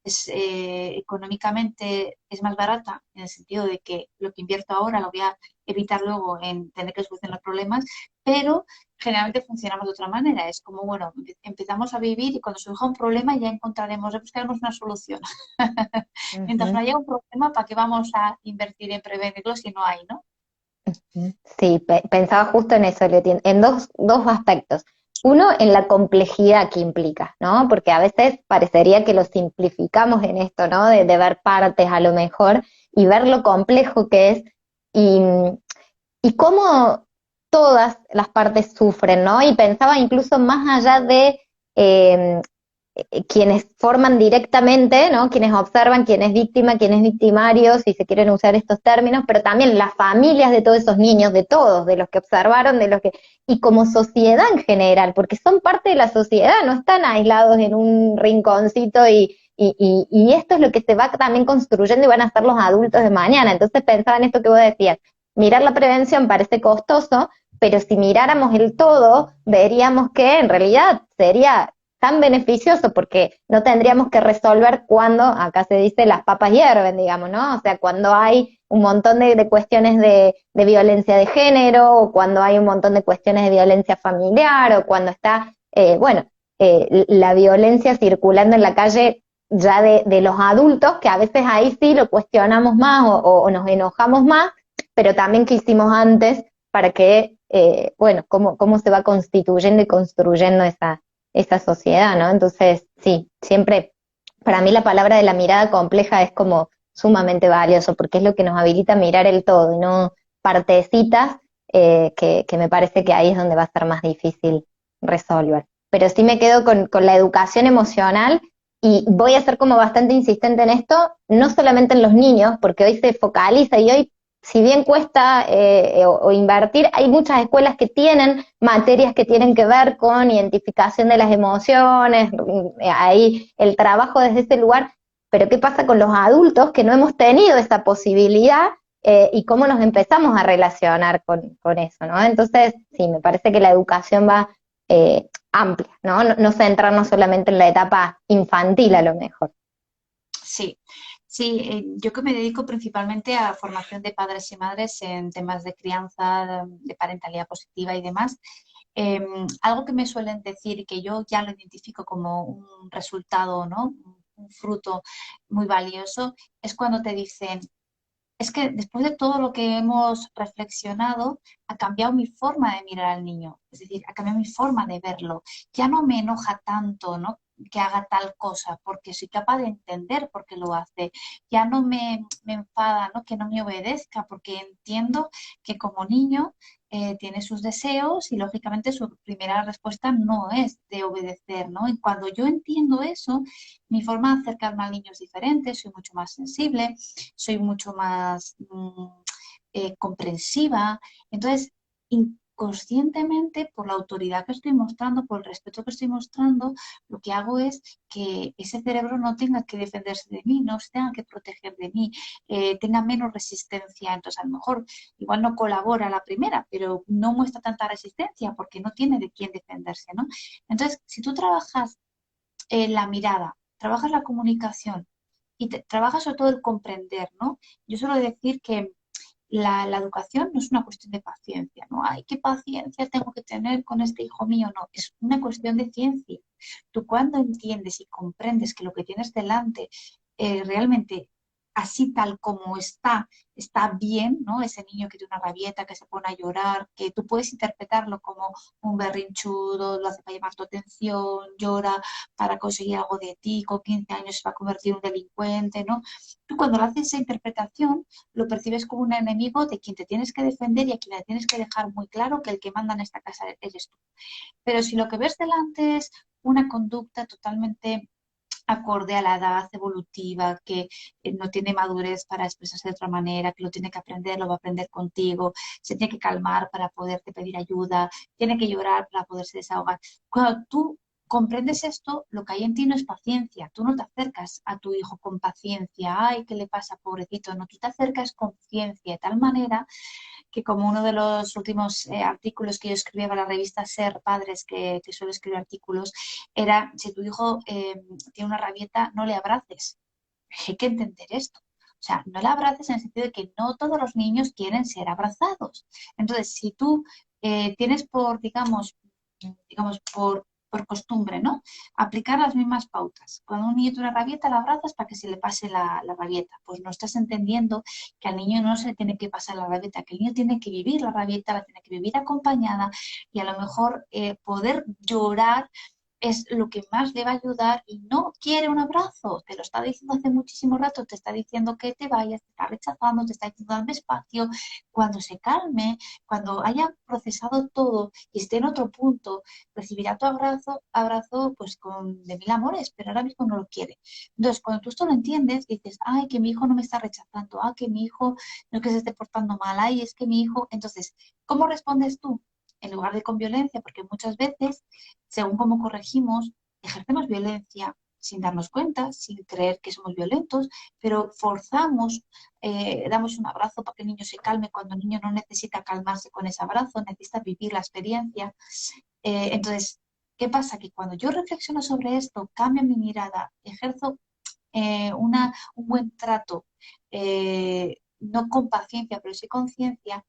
Económicamente es más barata en el sentido de que lo que invierto ahora lo voy a evitar luego en tener que solucionar problemas, pero generalmente funcionamos de otra manera. Es como, bueno, empezamos a vivir y cuando surja un problema ya encontraremos, buscaremos una solución. Mientras no Ujú, haya un problema, ¿para qué vamos a invertir en prevenirlo si no hay, no? ujú. Sí, pensaba justo en eso, Leti, en dos aspectos. Uno, en la complejidad que implica, ¿no? Porque a veces parecería que lo simplificamos en esto, ¿no? De ver partes a lo mejor y ver lo complejo que es y, y cómo todas las partes sufren, ¿no? Y pensaba incluso más allá de eh, quienes forman directamente, ¿no? Quienes observan, quién es víctima, quién es victimario, si se quieren usar estos términos, pero también las familias de todos esos niños, de todos, de los que observaron, de los que, y como sociedad en general, porque son parte de la sociedad, no están aislados en un rinconcito y esto es lo que se va también construyendo y van a ser los adultos de mañana. Entonces pensaba en esto que vos decías, mirar la prevención parece costoso, pero si miráramos el todo, veríamos que en realidad sería tan beneficioso porque no tendríamos que resolver cuando, acá se dice, las papas hierven, digamos, ¿no? O sea, cuando hay un montón de cuestiones de violencia de género, o cuando hay un montón de cuestiones de violencia familiar, o cuando está, bueno, la violencia circulando en la calle ya de los adultos, que a veces ahí sí lo cuestionamos más o nos enojamos más, pero también qué hicimos antes para que, bueno, cómo se va constituyendo y construyendo esa sociedad, ¿no? Entonces, sí, siempre, para mí la palabra de la mirada compleja es como sumamente valioso, porque es lo que nos habilita a mirar el todo y no partecitas, que me parece que ahí es donde va a ser más difícil resolver. Pero sí me quedo con la educación emocional y voy a ser como bastante insistente en esto, no solamente en los niños, porque hoy se focaliza y hoy si bien cuesta o invertir, hay muchas escuelas que tienen materias que tienen que ver con identificación de las emociones, ahí el trabajo desde ese lugar, pero ¿qué pasa con los adultos que no hemos tenido esa posibilidad y cómo nos empezamos a relacionar con eso, ¿no? Entonces, sí, me parece que la educación va amplia, ¿no? No centrarnos solamente en la etapa infantil a lo mejor. Sí, sí, yo que me dedico principalmente a formación de padres y madres en temas de crianza, de parentalidad positiva y demás, algo que me suelen decir y que yo ya lo identifico como un resultado, ¿no? Un fruto muy valioso, es cuando te dicen, es que después de todo lo que hemos reflexionado, ha cambiado mi forma de mirar al niño, es decir, ha cambiado mi forma de verlo. Ya no me enoja tanto, ¿no? Que haga tal cosa, porque soy capaz de entender por qué lo hace. Ya no me enfada, ¿no? Que no me obedezca, porque entiendo que como niño tiene sus deseos y lógicamente su primera respuesta no es de obedecer, ¿no? Y cuando yo entiendo eso, mi forma de acercarme al niño es diferente, soy mucho más sensible, soy mucho más comprensiva. Entonces, inconscientemente, por la autoridad que estoy mostrando, por el respeto que estoy mostrando, lo que hago es que ese cerebro no tenga que defenderse de mí, no se tenga que proteger de mí, tenga menos resistencia. Entonces, a lo mejor igual no colabora a la primera, pero no muestra tanta resistencia porque no tiene de quién defenderse, ¿no? Entonces, si tú trabajas la mirada, trabajas la comunicación y trabajas sobre todo el comprender, ¿no? Yo suelo decir que la educación no es una cuestión de paciencia, ¿no? Ay, qué paciencia tengo que tener con este hijo mío, no, es una cuestión de ciencia. Tú cuando entiendes y comprendes que lo que tienes delante realmente así tal como está bien, ¿no? Ese niño que tiene una rabieta, que se pone a llorar, que tú puedes interpretarlo como un berrinchudo, lo hace para llamar tu atención, llora para conseguir algo de ti, con 15 años se va a convertir en un delincuente, ¿no? Tú cuando le haces esa interpretación, lo percibes como un enemigo de quien te tienes que defender y a quien le tienes que dejar muy claro que el que manda en esta casa eres tú. Pero si lo que ves delante es una conducta totalmente acorde a la edad evolutiva, que no tiene madurez para expresarse de otra manera, que lo tiene que aprender, lo va a aprender contigo, se tiene que calmar para poderte pedir ayuda, tiene que llorar para poderse desahogar. Cuando tú comprendes esto, lo que hay en ti no es paciencia, tú no te acercas a tu hijo con paciencia, ay, ¿qué le pasa, pobrecito? No, tú te acercas con ciencia, de tal manera que como uno de los últimos artículos que yo escribía para la revista Ser Padres, que suelo escribir artículos, era, si tu hijo tiene una rabieta, no le abraces. Hay que entender esto. O sea, no le abraces en el sentido de que no todos los niños quieren ser abrazados. Entonces, si tú tienes por costumbre, ¿no? Aplicar las mismas pautas. Cuando un niño tiene una rabieta, la abrazas para que se le pase la rabieta. Pues no estás entendiendo que al niño no se le tiene que pasar la rabieta, que el niño tiene que vivir la rabieta, la tiene que vivir acompañada y a lo mejor poder llorar es lo que más le va a ayudar y no quiere un abrazo. Te lo está diciendo hace muchísimo rato, te está diciendo que te vayas, te está rechazando, te está diciendo dame espacio. Cuando se calme, cuando haya procesado todo y esté en otro punto, recibirá tu abrazo pues con de mil amores, pero ahora mismo no lo quiere. Entonces, cuando tú esto lo entiendes, dices, ay, que mi hijo no me está rechazando, ay, que mi hijo no es que se esté portando mal, ay, es que mi hijo. Entonces, ¿cómo respondes tú? En lugar de con violencia, porque muchas veces, según cómo corregimos, ejercemos violencia sin darnos cuenta, sin creer que somos violentos, pero forzamos, damos un abrazo para que el niño se calme cuando el niño no necesita calmarse con ese abrazo, necesita vivir la experiencia. Entonces, ¿qué pasa? Que cuando yo reflexiono sobre esto, cambio mi mirada, ejerzo un buen trato, no con paciencia, pero sí con ciencia,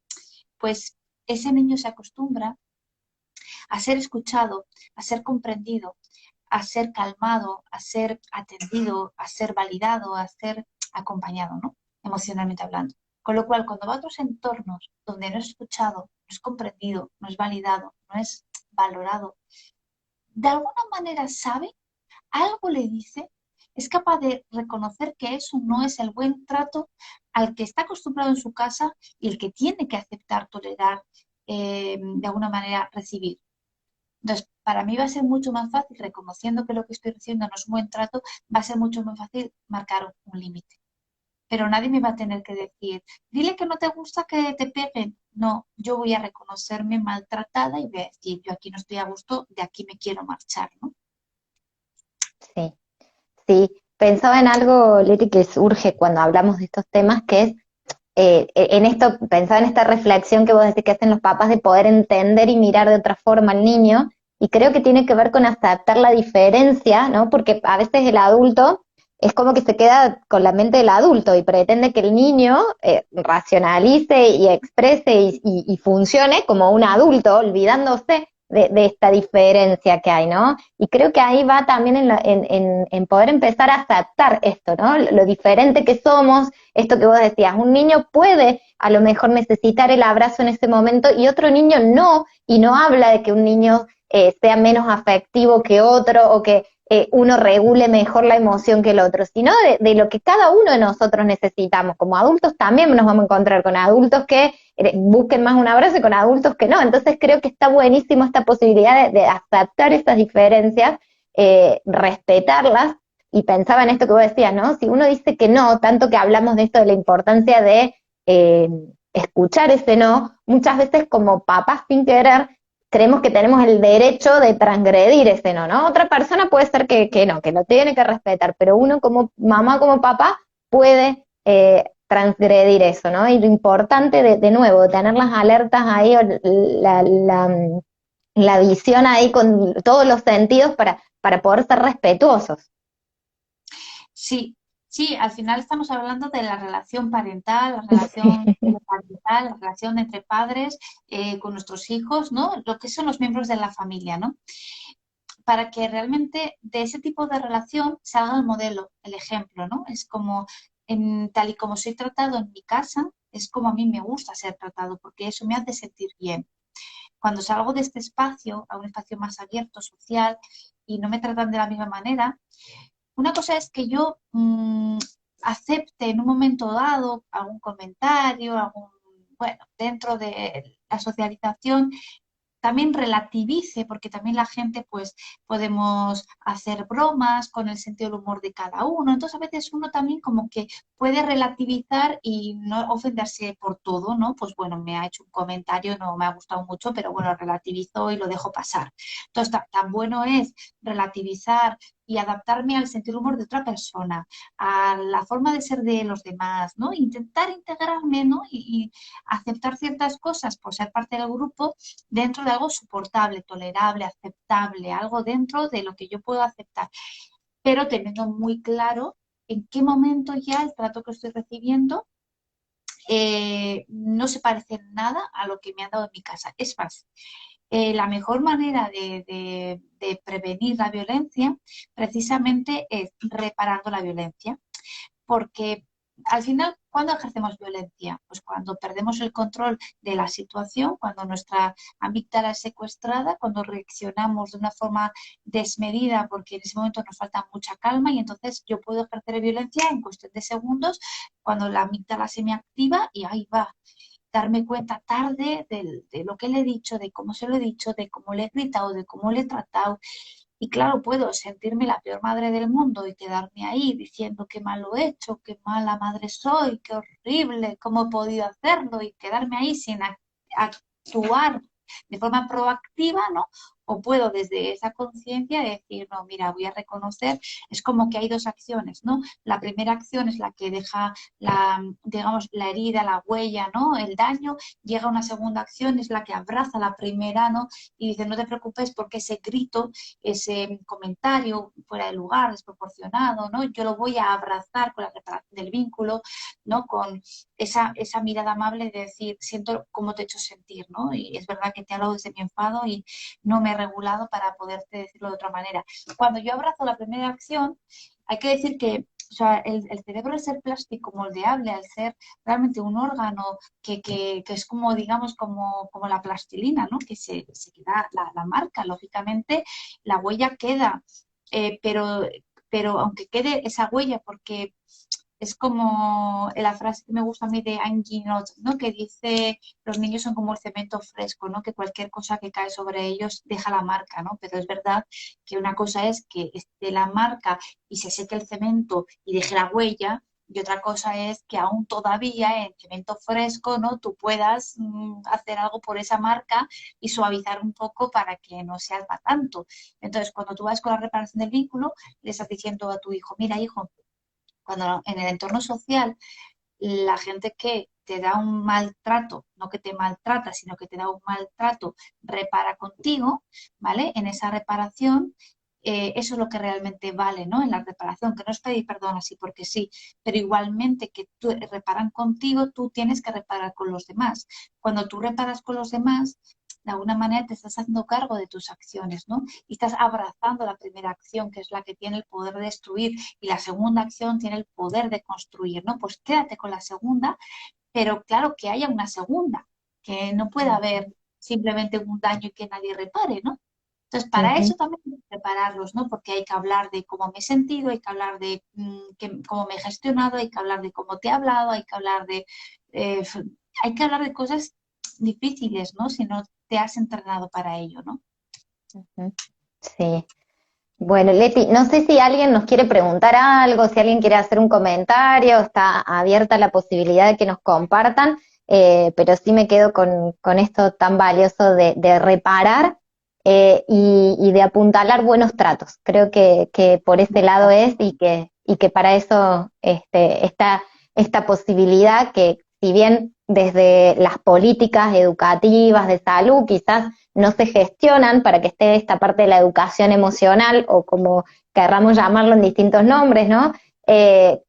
pues ese niño se acostumbra a ser escuchado, a ser comprendido, a ser calmado, a ser atendido, a ser validado, a ser acompañado, ¿no? Emocionalmente hablando. Con lo cual, cuando va a otros entornos donde no es escuchado, no es comprendido, no es validado, no es valorado, de alguna manera sabe, algo le dice, es capaz de reconocer que eso no es el buen trato al que está acostumbrado en su casa y el que tiene que aceptar, tolerar, de alguna manera recibir. Entonces, para mí va a ser mucho más fácil, reconociendo que lo que estoy recibiendo no es un buen trato, va a ser mucho más fácil marcar un límite. Pero nadie me va a tener que decir, dile que no te gusta que te peguen. No, yo voy a reconocerme maltratada y voy a decir, yo aquí no estoy a gusto, de aquí me quiero marchar, ¿no? Sí, sí. Pensaba en algo, Leti, que surge cuando hablamos de estos temas, que es en esto, pensaba en esta reflexión que vos decís que hacen los papás de poder entender y mirar de otra forma al niño, y creo que tiene que ver con aceptar la diferencia, ¿no? Porque a veces el adulto es como que se queda con la mente del adulto y pretende que el niño racionalice y exprese y funcione como un adulto, olvidándose de esta diferencia que hay, ¿no? Y creo que ahí va también en poder empezar a aceptar esto, ¿no? Lo diferente que somos, esto que vos decías, un niño puede a lo mejor necesitar el abrazo en ese momento y otro niño no, y no habla de que un niño sea menos afectivo que otro o que uno regule mejor la emoción que el otro, sino de lo que cada uno de nosotros necesitamos. Como adultos también nos vamos a encontrar con adultos que busquen más un abrazo y con adultos que no. Entonces creo que está buenísimo esta posibilidad de aceptar estas diferencias, respetarlas. Y pensaba en esto que vos decías, ¿no? Si uno dice que no, tanto que hablamos de esto de la importancia de escuchar ese no, muchas veces como papás sin querer creemos que tenemos el derecho de transgredir ese no, ¿no? Otra persona puede ser que no, que lo tiene que respetar, pero uno como mamá, como papá, puede transgredir eso, ¿no? Y lo importante, de nuevo, tener las alertas ahí, la visión ahí con todos los sentidos para poder ser respetuosos. Sí, sí, al final estamos hablando de la relación parental, la relación parental, la relación entre padres con nuestros hijos, ¿no? Lo que son los miembros de la familia, ¿no? Para que realmente de ese tipo de relación salga el modelo, el ejemplo, ¿no? Es como, tal y como soy tratado en mi casa, es como a mí me gusta ser tratado, porque eso me hace sentir bien. Cuando salgo de este espacio a un espacio más abierto, social, y no me tratan de la misma manera, una cosa es que yo acepte en un momento dado algún comentario, bueno, dentro de la socialización, también relativice, porque también la gente, pues, podemos hacer bromas con el sentido del humor de cada uno. Entonces, a veces uno también como que puede relativizar y no ofenderse por todo, ¿no? Pues bueno, me ha hecho un comentario, no me ha gustado mucho, pero bueno, relativizo y lo dejo pasar. Entonces, tan bueno es relativizar y adaptarme al sentido del humor de otra persona, a la forma de ser de los demás, ¿no? Intentar integrarme, ¿no? Y aceptar ciertas cosas por ser parte del grupo dentro de algo soportable, tolerable, aceptable, algo dentro de lo que yo puedo aceptar, pero teniendo muy claro en qué momento ya el trato que estoy recibiendo no se parece en nada a lo que me han dado en mi casa. Es más, la mejor manera de prevenir la violencia precisamente es reparando la violencia, porque al final ¿Cuándo ejercemos violencia? Pues cuando perdemos el control de la situación, cuando nuestra amígdala es secuestrada, cuando reaccionamos de una forma desmedida porque en ese momento nos falta mucha calma y entonces yo puedo ejercer violencia en cuestión de segundos cuando la amígdala se me activa y ahí va darme cuenta tarde de lo que le he dicho, de cómo se lo he dicho, de cómo le he gritado, de cómo le he tratado. Y claro, puedo sentirme la peor madre del mundo y quedarme ahí diciendo qué mal lo he hecho, qué mala madre soy, qué horrible, cómo he podido hacerlo y quedarme ahí sin actuar de forma proactiva, ¿no? O puedo desde esa conciencia decir, no, mira, voy a reconocer, es como que hay dos acciones, ¿no? La primera acción es la que deja la, digamos, la herida, la huella, ¿no? El daño. Llega una segunda acción, es la que abraza la primera, ¿no? Y dice, no te preocupes porque ese grito, ese comentario fuera de lugar, desproporcionado, ¿no? Yo lo voy a abrazar con la reparación del vínculo, ¿no? Con esa mirada amable de decir, siento cómo te he hecho sentir, ¿no? Y es verdad que te hablo desde mi enfado y no me he regulado para poderte decirlo de otra manera. Cuando yo abrazo la primera acción, hay que decir que o sea, el cerebro, al ser plástico, moldeable, al ser realmente un órgano que es como, digamos, como la plastilina, ¿no? Que se queda la marca, lógicamente, la huella queda, eh, pero, pero aunque quede esa huella, porque es como la frase que me gusta a mí de Angie Not, ¿no? Que dice, los niños son como el cemento fresco, ¿no? Que cualquier cosa que cae sobre ellos deja la marca, ¿no? Pero es verdad que una cosa es que esté la marca y se seque el cemento y deje la huella, y otra cosa es que aún todavía en cemento fresco, ¿no? Tú puedas hacer algo por esa marca y suavizar un poco para que no sea para tanto. Entonces, cuando tú vas con la reparación del vínculo, le estás diciendo a tu hijo, mira, hijo, cuando en el entorno social la gente que te da un maltrato, no que te maltrata, sino que te da un maltrato, repara contigo, ¿vale? En esa reparación, eso es lo que realmente vale, ¿no? En la reparación, que no es pedir perdón así porque sí, pero igualmente que tú reparan contigo, tú tienes que reparar con los demás. Cuando tú reparas con los demás, de alguna manera te estás haciendo cargo de tus acciones, ¿no? Y estás abrazando la primera acción, que es la que tiene el poder de destruir, y la segunda acción tiene el poder de construir, ¿no? Pues quédate con la segunda, pero claro que haya una segunda, que no puede haber simplemente un daño y que nadie repare, ¿no? Entonces, para Ujú. eso también hay que prepararlos, ¿no? Porque hay que hablar de cómo me he sentido, hay que hablar de cómo me he gestionado, hay que hablar de cómo te he hablado, eh, hay que hablar de cosas difíciles, ¿no? Si no te has entrenado para ello, ¿no? Ujú. Sí. Bueno, Leti, no sé si alguien nos quiere preguntar algo, si alguien quiere hacer un comentario, está abierta la posibilidad de que nos compartan, pero sí me quedo con esto tan valioso de reparar y de apuntalar buenos tratos. Creo que por ese lado es y que para eso está esta posibilidad que, si bien desde las políticas educativas de salud quizás no se gestionan para que esté esta parte de la educación emocional o como querramos llamarlo en distintos nombres, ¿no?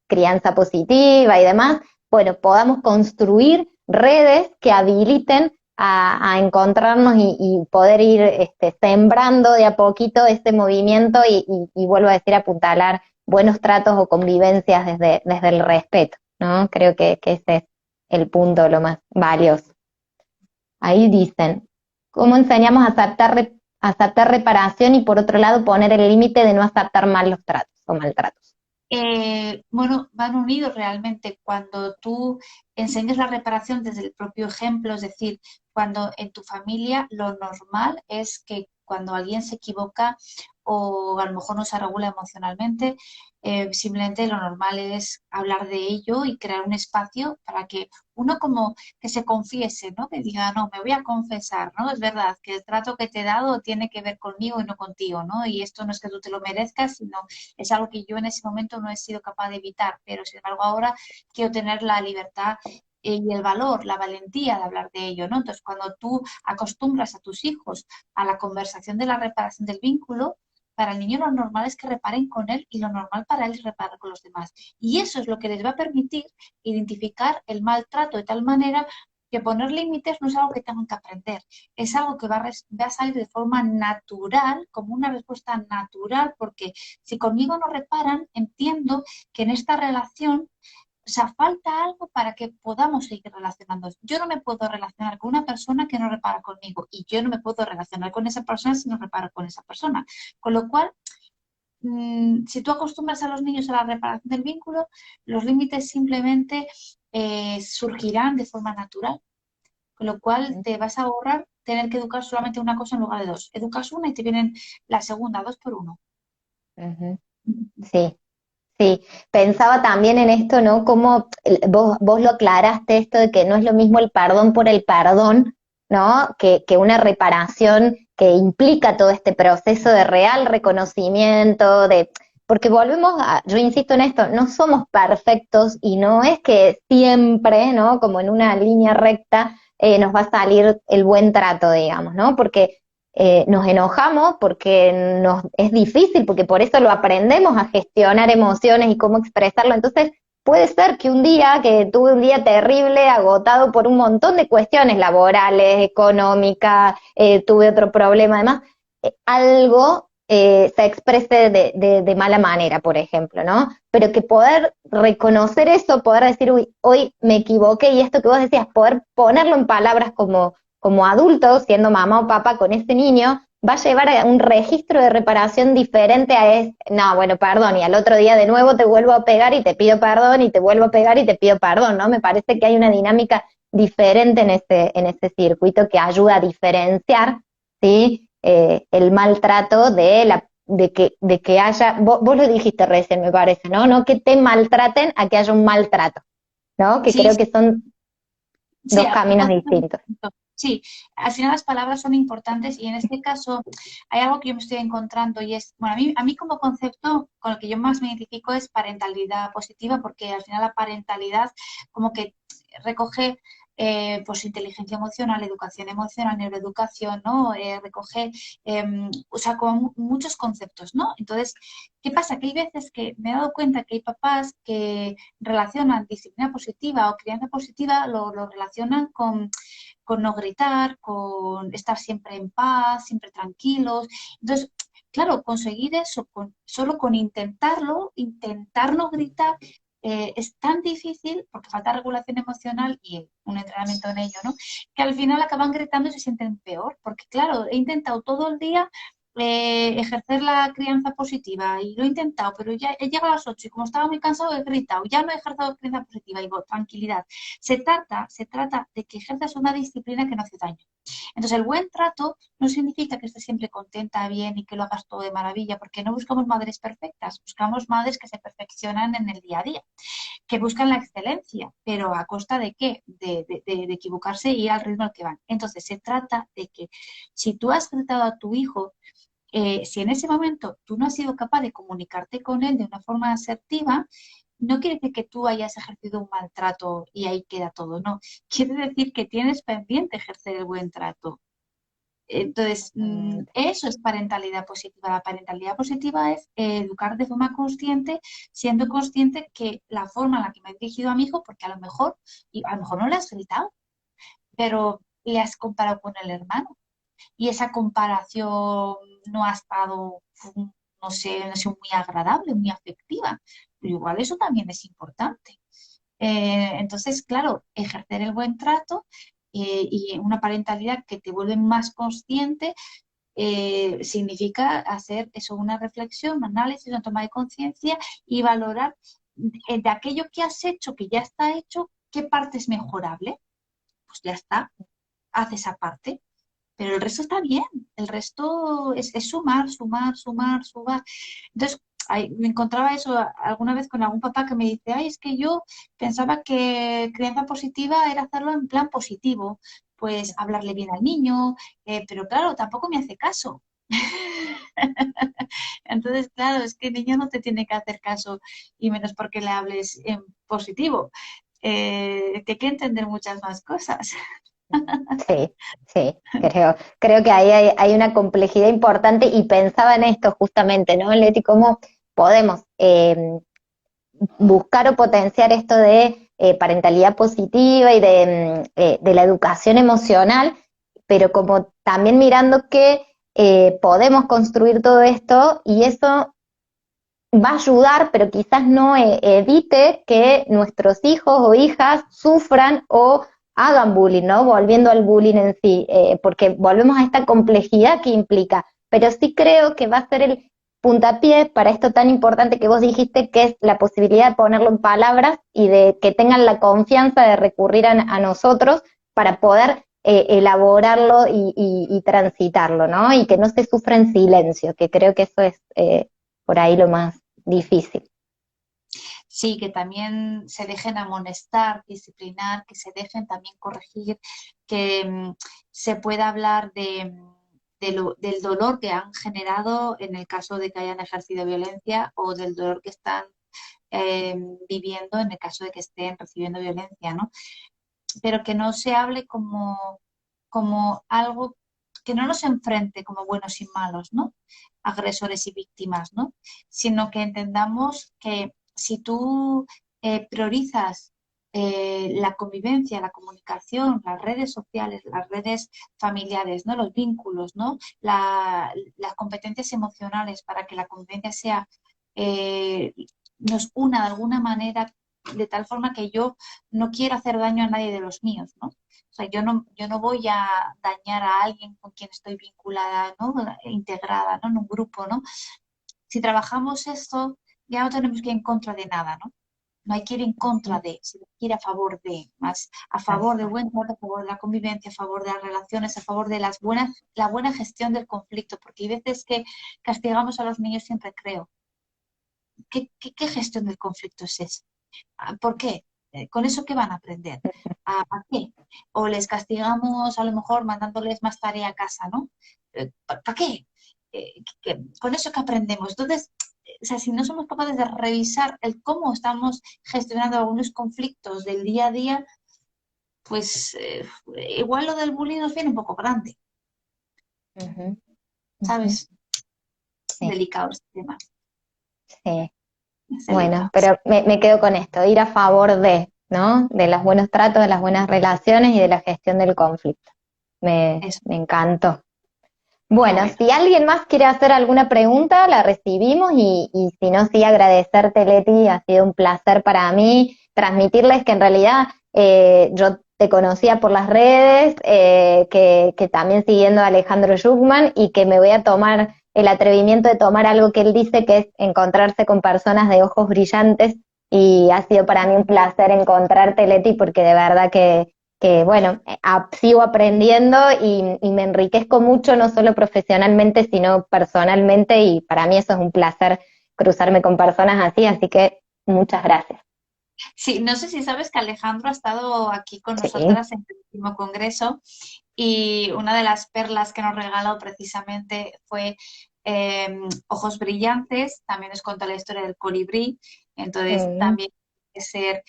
Crianza positiva y demás, bueno, podamos construir redes que habiliten a encontrarnos y poder ir sembrando de a poquito este movimiento y vuelvo a decir, apuntalar buenos tratos o convivencias desde el respeto, ¿no? Creo que ese es el punto, lo más valioso. Ahí dicen, ¿cómo enseñamos a aceptar reparación y por otro lado poner el límite de no aceptar malos tratos o maltratos? Bueno, van unidos realmente cuando tú enseñas la reparación desde el propio ejemplo, es decir, cuando en tu familia lo normal es que cuando alguien se equivoca o a lo mejor no se regula emocionalmente, simplemente lo normal es hablar de ello y crear un espacio para que uno como que se confiese, ¿no? Que diga, no, me voy a confesar, ¿no? Es verdad que el trato que te he dado tiene que ver conmigo y no contigo, ¿no? Y esto no es que tú te lo merezcas, sino es algo que yo en ese momento no he sido capaz de evitar, pero sin embargo ahora quiero tener la libertad y el valor, la valentía de hablar de ello, ¿no? Entonces, cuando tú acostumbras a tus hijos a la conversación de la reparación del vínculo, para el niño lo normal es que reparen con él y lo normal para él es reparar con los demás. Y eso es lo que les va a permitir identificar el maltrato de tal manera que poner límites no es algo que tengan que aprender, es algo que va a salir de forma natural, como una respuesta natural, porque si conmigo no reparan, entiendo que en esta relación O sea, falta algo para que podamos seguir relacionándonos. Yo no me puedo relacionar con una persona que no repara conmigo y yo no me puedo relacionar con esa persona si no reparo con esa persona. Con lo cual, si tú acostumbras a los niños a la reparación del vínculo, los límites simplemente surgirán de forma natural. Con lo cual te vas a ahorrar tener que educar solamente una cosa en lugar de dos. Educas una y te vienen la segunda, dos por uno. Ujú. Sí. Sí, pensaba también en esto, ¿no? Como vos lo aclaraste, esto de que no es lo mismo el perdón por el perdón, ¿no? Que una reparación que implica todo este proceso de real reconocimiento, porque yo insisto en esto, no somos perfectos y no es que siempre, ¿no? Como en una línea recta, nos va a salir el buen trato, digamos, ¿no? Porque nos enojamos porque es difícil, porque por eso lo aprendemos a gestionar emociones y cómo expresarlo. Entonces, puede ser que un día, que tuve un día terrible, agotado por un montón de cuestiones laborales, económicas, tuve otro problema, además, algo se exprese de mala manera, por ejemplo, ¿no? Pero que poder reconocer eso, poder decir, uy, hoy me equivoqué, y esto que vos decías, poder ponerlo en palabras como adulto, siendo mamá o papá con ese niño, va a llevar a un registro de reparación diferente no, bueno, perdón, y al otro día de nuevo te vuelvo a pegar y te pido perdón, y te vuelvo a pegar y te pido perdón, ¿no? Me parece que hay una dinámica diferente en ese circuito que ayuda a diferenciar, ¿sí? El maltrato de que haya, vos lo dijiste recién, me parece, ¿no? No que te maltraten a que haya un maltrato, ¿no? Que Sí, creo que son sí, dos caminos distintos. sí, al final las palabras son importantes y en este caso hay algo que yo me estoy encontrando y es, bueno, a mí como concepto con el que yo más me identifico es parentalidad positiva porque al final la parentalidad como que recoge pues inteligencia emocional, neuroeducación, ¿no? Recoge, o sea, como muchos conceptos, ¿no? Entonces, ¿qué pasa? Que hay veces que me he dado cuenta que hay papás que relacionan disciplina positiva o crianza positiva, lo relacionan con no gritar, con estar siempre en paz, siempre tranquilos. Entonces, claro, conseguir eso solo con intentarlo, intentar no gritar, es tan difícil porque falta regulación emocional y un entrenamiento en ello, ¿no? Que al final acaban gritando y se sienten peor, porque claro, he intentado todo el día ejercer la crianza positiva y lo he intentado, pero ya he llegado a las 8 y como estaba muy cansado he gritado, ya no he ejercido crianza positiva, digo, tranquilidad. Se trata de que ejerzas una disciplina que no hace daño. Entonces, el buen trato no significa que estés siempre contenta, bien y que lo hagas todo de maravilla, porque no buscamos madres perfectas, buscamos madres que se perfeccionan en el día a día, que buscan la excelencia, pero ¿a costa de qué? De equivocarse y ir al ritmo al que van. Entonces, se trata de que si tú has gritado a tu hijo, si en ese momento tú no has sido capaz de comunicarte con él de una forma asertiva, no quiere decir que tú hayas ejercido un maltrato y ahí queda todo, no. Quiere decir que tienes pendiente ejercer el buen trato. Entonces, eso es parentalidad positiva. La parentalidad positiva es educar de forma consciente, siendo consciente que la forma en la que me he dirigido a mi hijo, porque a lo mejor no le has gritado, pero le has comparado con el hermano y esa comparación no ha estado, no sé, muy agradable, muy afectiva. Pero igual eso también es importante. Entonces, claro, ejercer el buen trato y una parentalidad que te vuelve más consciente significa hacer eso, una reflexión, un análisis, una toma de conciencia y valorar de aquello que has hecho, que ya está hecho, qué parte es mejorable. Pues ya está, haz esa parte pero el resto está bien, el resto es sumar, sumar, sumar, sumar. Entonces, me encontraba eso alguna vez con algún papá que me dice, ay, es que yo pensaba que crianza positiva era hacerlo en plan positivo, pues hablarle bien al niño, pero claro, tampoco me hace caso. Entonces, claro, es que el niño no te tiene que hacer caso y menos porque le hables en positivo. Que hay que entender muchas más cosas. Sí, sí, creo que ahí hay una complejidad importante y pensaba en esto justamente, ¿no, Leti? ¿Cómo podemos buscar o potenciar esto de parentalidad positiva y de la educación emocional, pero como también mirando que podemos construir todo esto y eso va a ayudar, pero quizás no evite que nuestros hijos o hijas sufran o hagan bullying, ¿no? Volviendo al bullying en sí, porque volvemos a esta complejidad que implica, pero sí creo que va a ser el puntapié para esto tan importante que vos dijiste, que es la posibilidad de ponerlo en palabras y de que tengan la confianza de recurrir a nosotros para poder elaborarlo y transitarlo, ¿no? Y que no se sufra en silencio, que creo que eso es por ahí lo más difícil. Sí, que también se dejen amonestar, disciplinar, que se dejen también corregir, que se pueda hablar del dolor que han generado en el caso de que hayan ejercido violencia o del dolor que están eh, viviendo en el caso de que estén recibiendo violencia, ¿no? Pero que no se hable como algo que no nos enfrente como buenos y malos, ¿no? Agresores y víctimas, ¿no? Sino que entendamos que si tú priorizas la convivencia, la comunicación, las redes sociales, las redes familiares, ¿no? Los vínculos, ¿no? Las competencias emocionales para que la convivencia sea, eh, nos una de alguna manera, de tal forma que yo no quiero hacer daño a nadie de los míos, ¿no? O sea, yo no voy a dañar a alguien con quien estoy vinculada, ¿no? Integrada, ¿no? En un grupo, ¿no? Si trabajamos esto, ya no tenemos que ir en contra de nada, ¿no? No hay que ir en contra de, sino que ir a favor de, más a Tal favor del cual. buen trato, a favor de la convivencia, a favor de las relaciones, a favor de la buena gestión del conflicto, porque hay veces que castigamos a los niños siempre, creo. ¿Qué gestión del conflicto es esa? ¿Por qué? ¿Con eso qué van a aprender? ¿A qué? O les castigamos a lo mejor mandándoles más tarea a casa, ¿no? ¿Para qué? ¿Con eso qué aprendemos? Entonces, o sea, si no somos capaces de revisar el cómo estamos gestionando algunos conflictos del día a día, pues igual lo del bullying nos viene un poco grande, Ujú, ujú. ¿sabes? Sí, Delicado este tema, sí. es Bueno, delicado. pero me quedo con esto, ir a favor de, ¿no? De los buenos tratos, de las buenas relaciones y de la gestión del conflicto. Eso, Me encantó. qué Bueno, bueno. si alguien más quiere hacer alguna pregunta, la recibimos y si no, sí agradecerte, Leti, ha sido un placer para mí transmitirles que en realidad yo te conocía por las redes, que también siguiendo a Alejandro Schuckman y que me voy a tomar el atrevimiento de tomar algo que él dice, que es encontrarse con personas de ojos brillantes y ha sido para mí un placer encontrarte, Leti, porque de verdad que bueno, sigo aprendiendo y me enriquezco mucho, no solo profesionalmente, sino personalmente, y para mí eso es un placer cruzarme con personas así, así que muchas gracias. Sí, no sé si sabes que Alejandro ha estado aquí con Sí. nosotras en el último congreso y una de las perlas que nos regaló precisamente fue Ojos Brillantes, también nos contó la historia del colibrí, entonces Mm. también que ser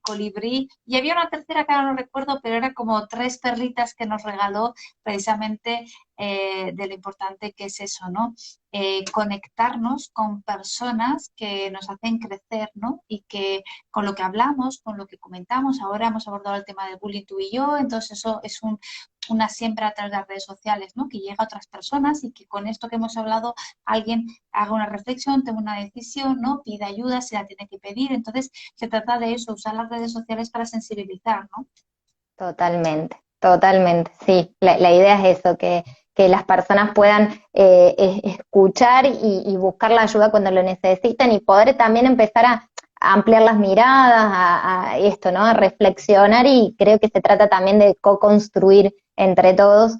colibrí. Y había una tercera que ahora no recuerdo, pero era como tres perlitas que nos regaló precisamente de lo importante que es eso, ¿no? Conectarnos con personas que nos hacen crecer, ¿no? Y que con lo que hablamos, con lo que comentamos, ahora hemos abordado el tema del bullying tú y yo, entonces eso es una siembra a través de las redes sociales, ¿no? Que llega a otras personas y que con esto que hemos hablado alguien haga una reflexión, tome una decisión, ¿no? Pida ayuda, se la tiene que pedir. Entonces se trata de eso, usar las redes sociales para sensibilizar, ¿no? Totalmente, totalmente, sí. La idea es eso, que las personas puedan escuchar y buscar la ayuda cuando lo necesiten y poder también empezar a ampliar las miradas, a esto, ¿no? A reflexionar y creo que se trata también de co-construir entre todos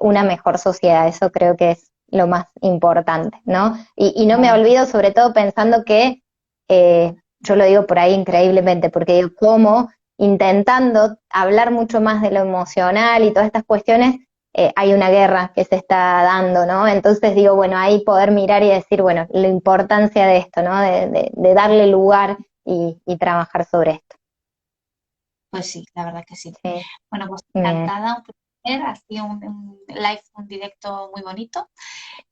una mejor sociedad. Eso creo que es lo más importante, ¿no? Y no me olvido sobre todo pensando que, yo lo digo por ahí increíblemente, porque digo, ¿cómo? Intentando hablar mucho más de lo emocional y todas estas cuestiones, hay una guerra que se está dando, ¿no? Entonces digo, bueno, ahí poder mirar y decir, bueno, la importancia de esto, ¿no? De darle lugar y trabajar sobre esto. Pues sí, la verdad que sí. Sí, Bueno, pues me- encantada, un placer, ha sido un live, un directo muy bonito,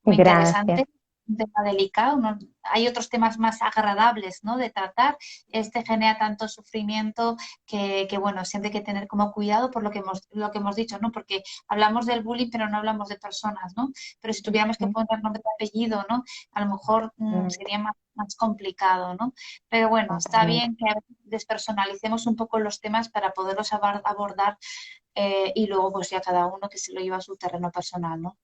muy gracias. interesante. un tema delicado, ¿no? Hay otros temas más agradables, ¿no? De tratar. Este genera tanto sufrimiento bueno, siempre hay que tener como cuidado por lo que hemos dicho, ¿no? Porque hablamos del bullying, pero no hablamos de personas, ¿no? Pero si tuviéramos que Ujú, poner nombre y apellido, ¿no? A lo mejor ujú, sería más complicado, ¿no? Pero bueno, está totalmente. bien que a veces despersonalicemos un poco los temas para poderlos abordar y luego pues ya cada uno que se lo lleva a su terreno personal, ¿no?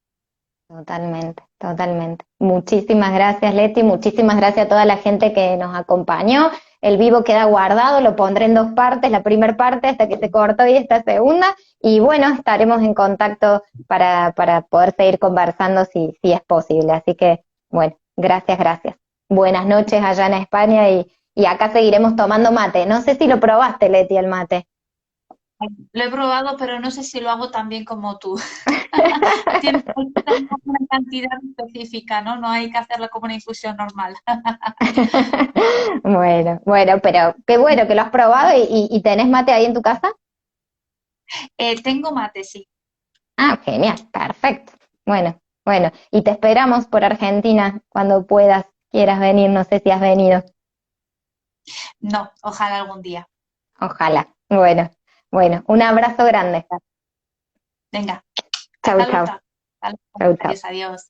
Totalmente, totalmente. Muchísimas gracias, Leti. Muchísimas gracias a toda la gente que nos acompañó. El vivo queda guardado, lo pondré en dos partes, la primera parte hasta que se cortó y esta segunda. Y bueno, estaremos en contacto para poder seguir conversando si es posible. Así que, bueno, gracias, gracias. Buenas noches allá en España y acá seguiremos tomando mate. No sé si lo probaste, Leti, el mate. Lo he probado, pero no sé si lo hago tan bien como tú. Hay que tener una cantidad específica, ¿no? No hay que hacerlo como una infusión normal. Bueno, bueno, pero qué bueno que lo has probado y tenés mate ahí en tu casa. Tengo mate, sí. Ah, genial, perfecto. Bueno, bueno, y te esperamos por Argentina cuando puedas, quieras venir, no sé si has venido. No, ojalá algún día. Ojalá. Bueno, bueno, un abrazo grande. Venga, Chau, hasta chau, luego. Hasta luego. chau, chau. Adiós, adiós.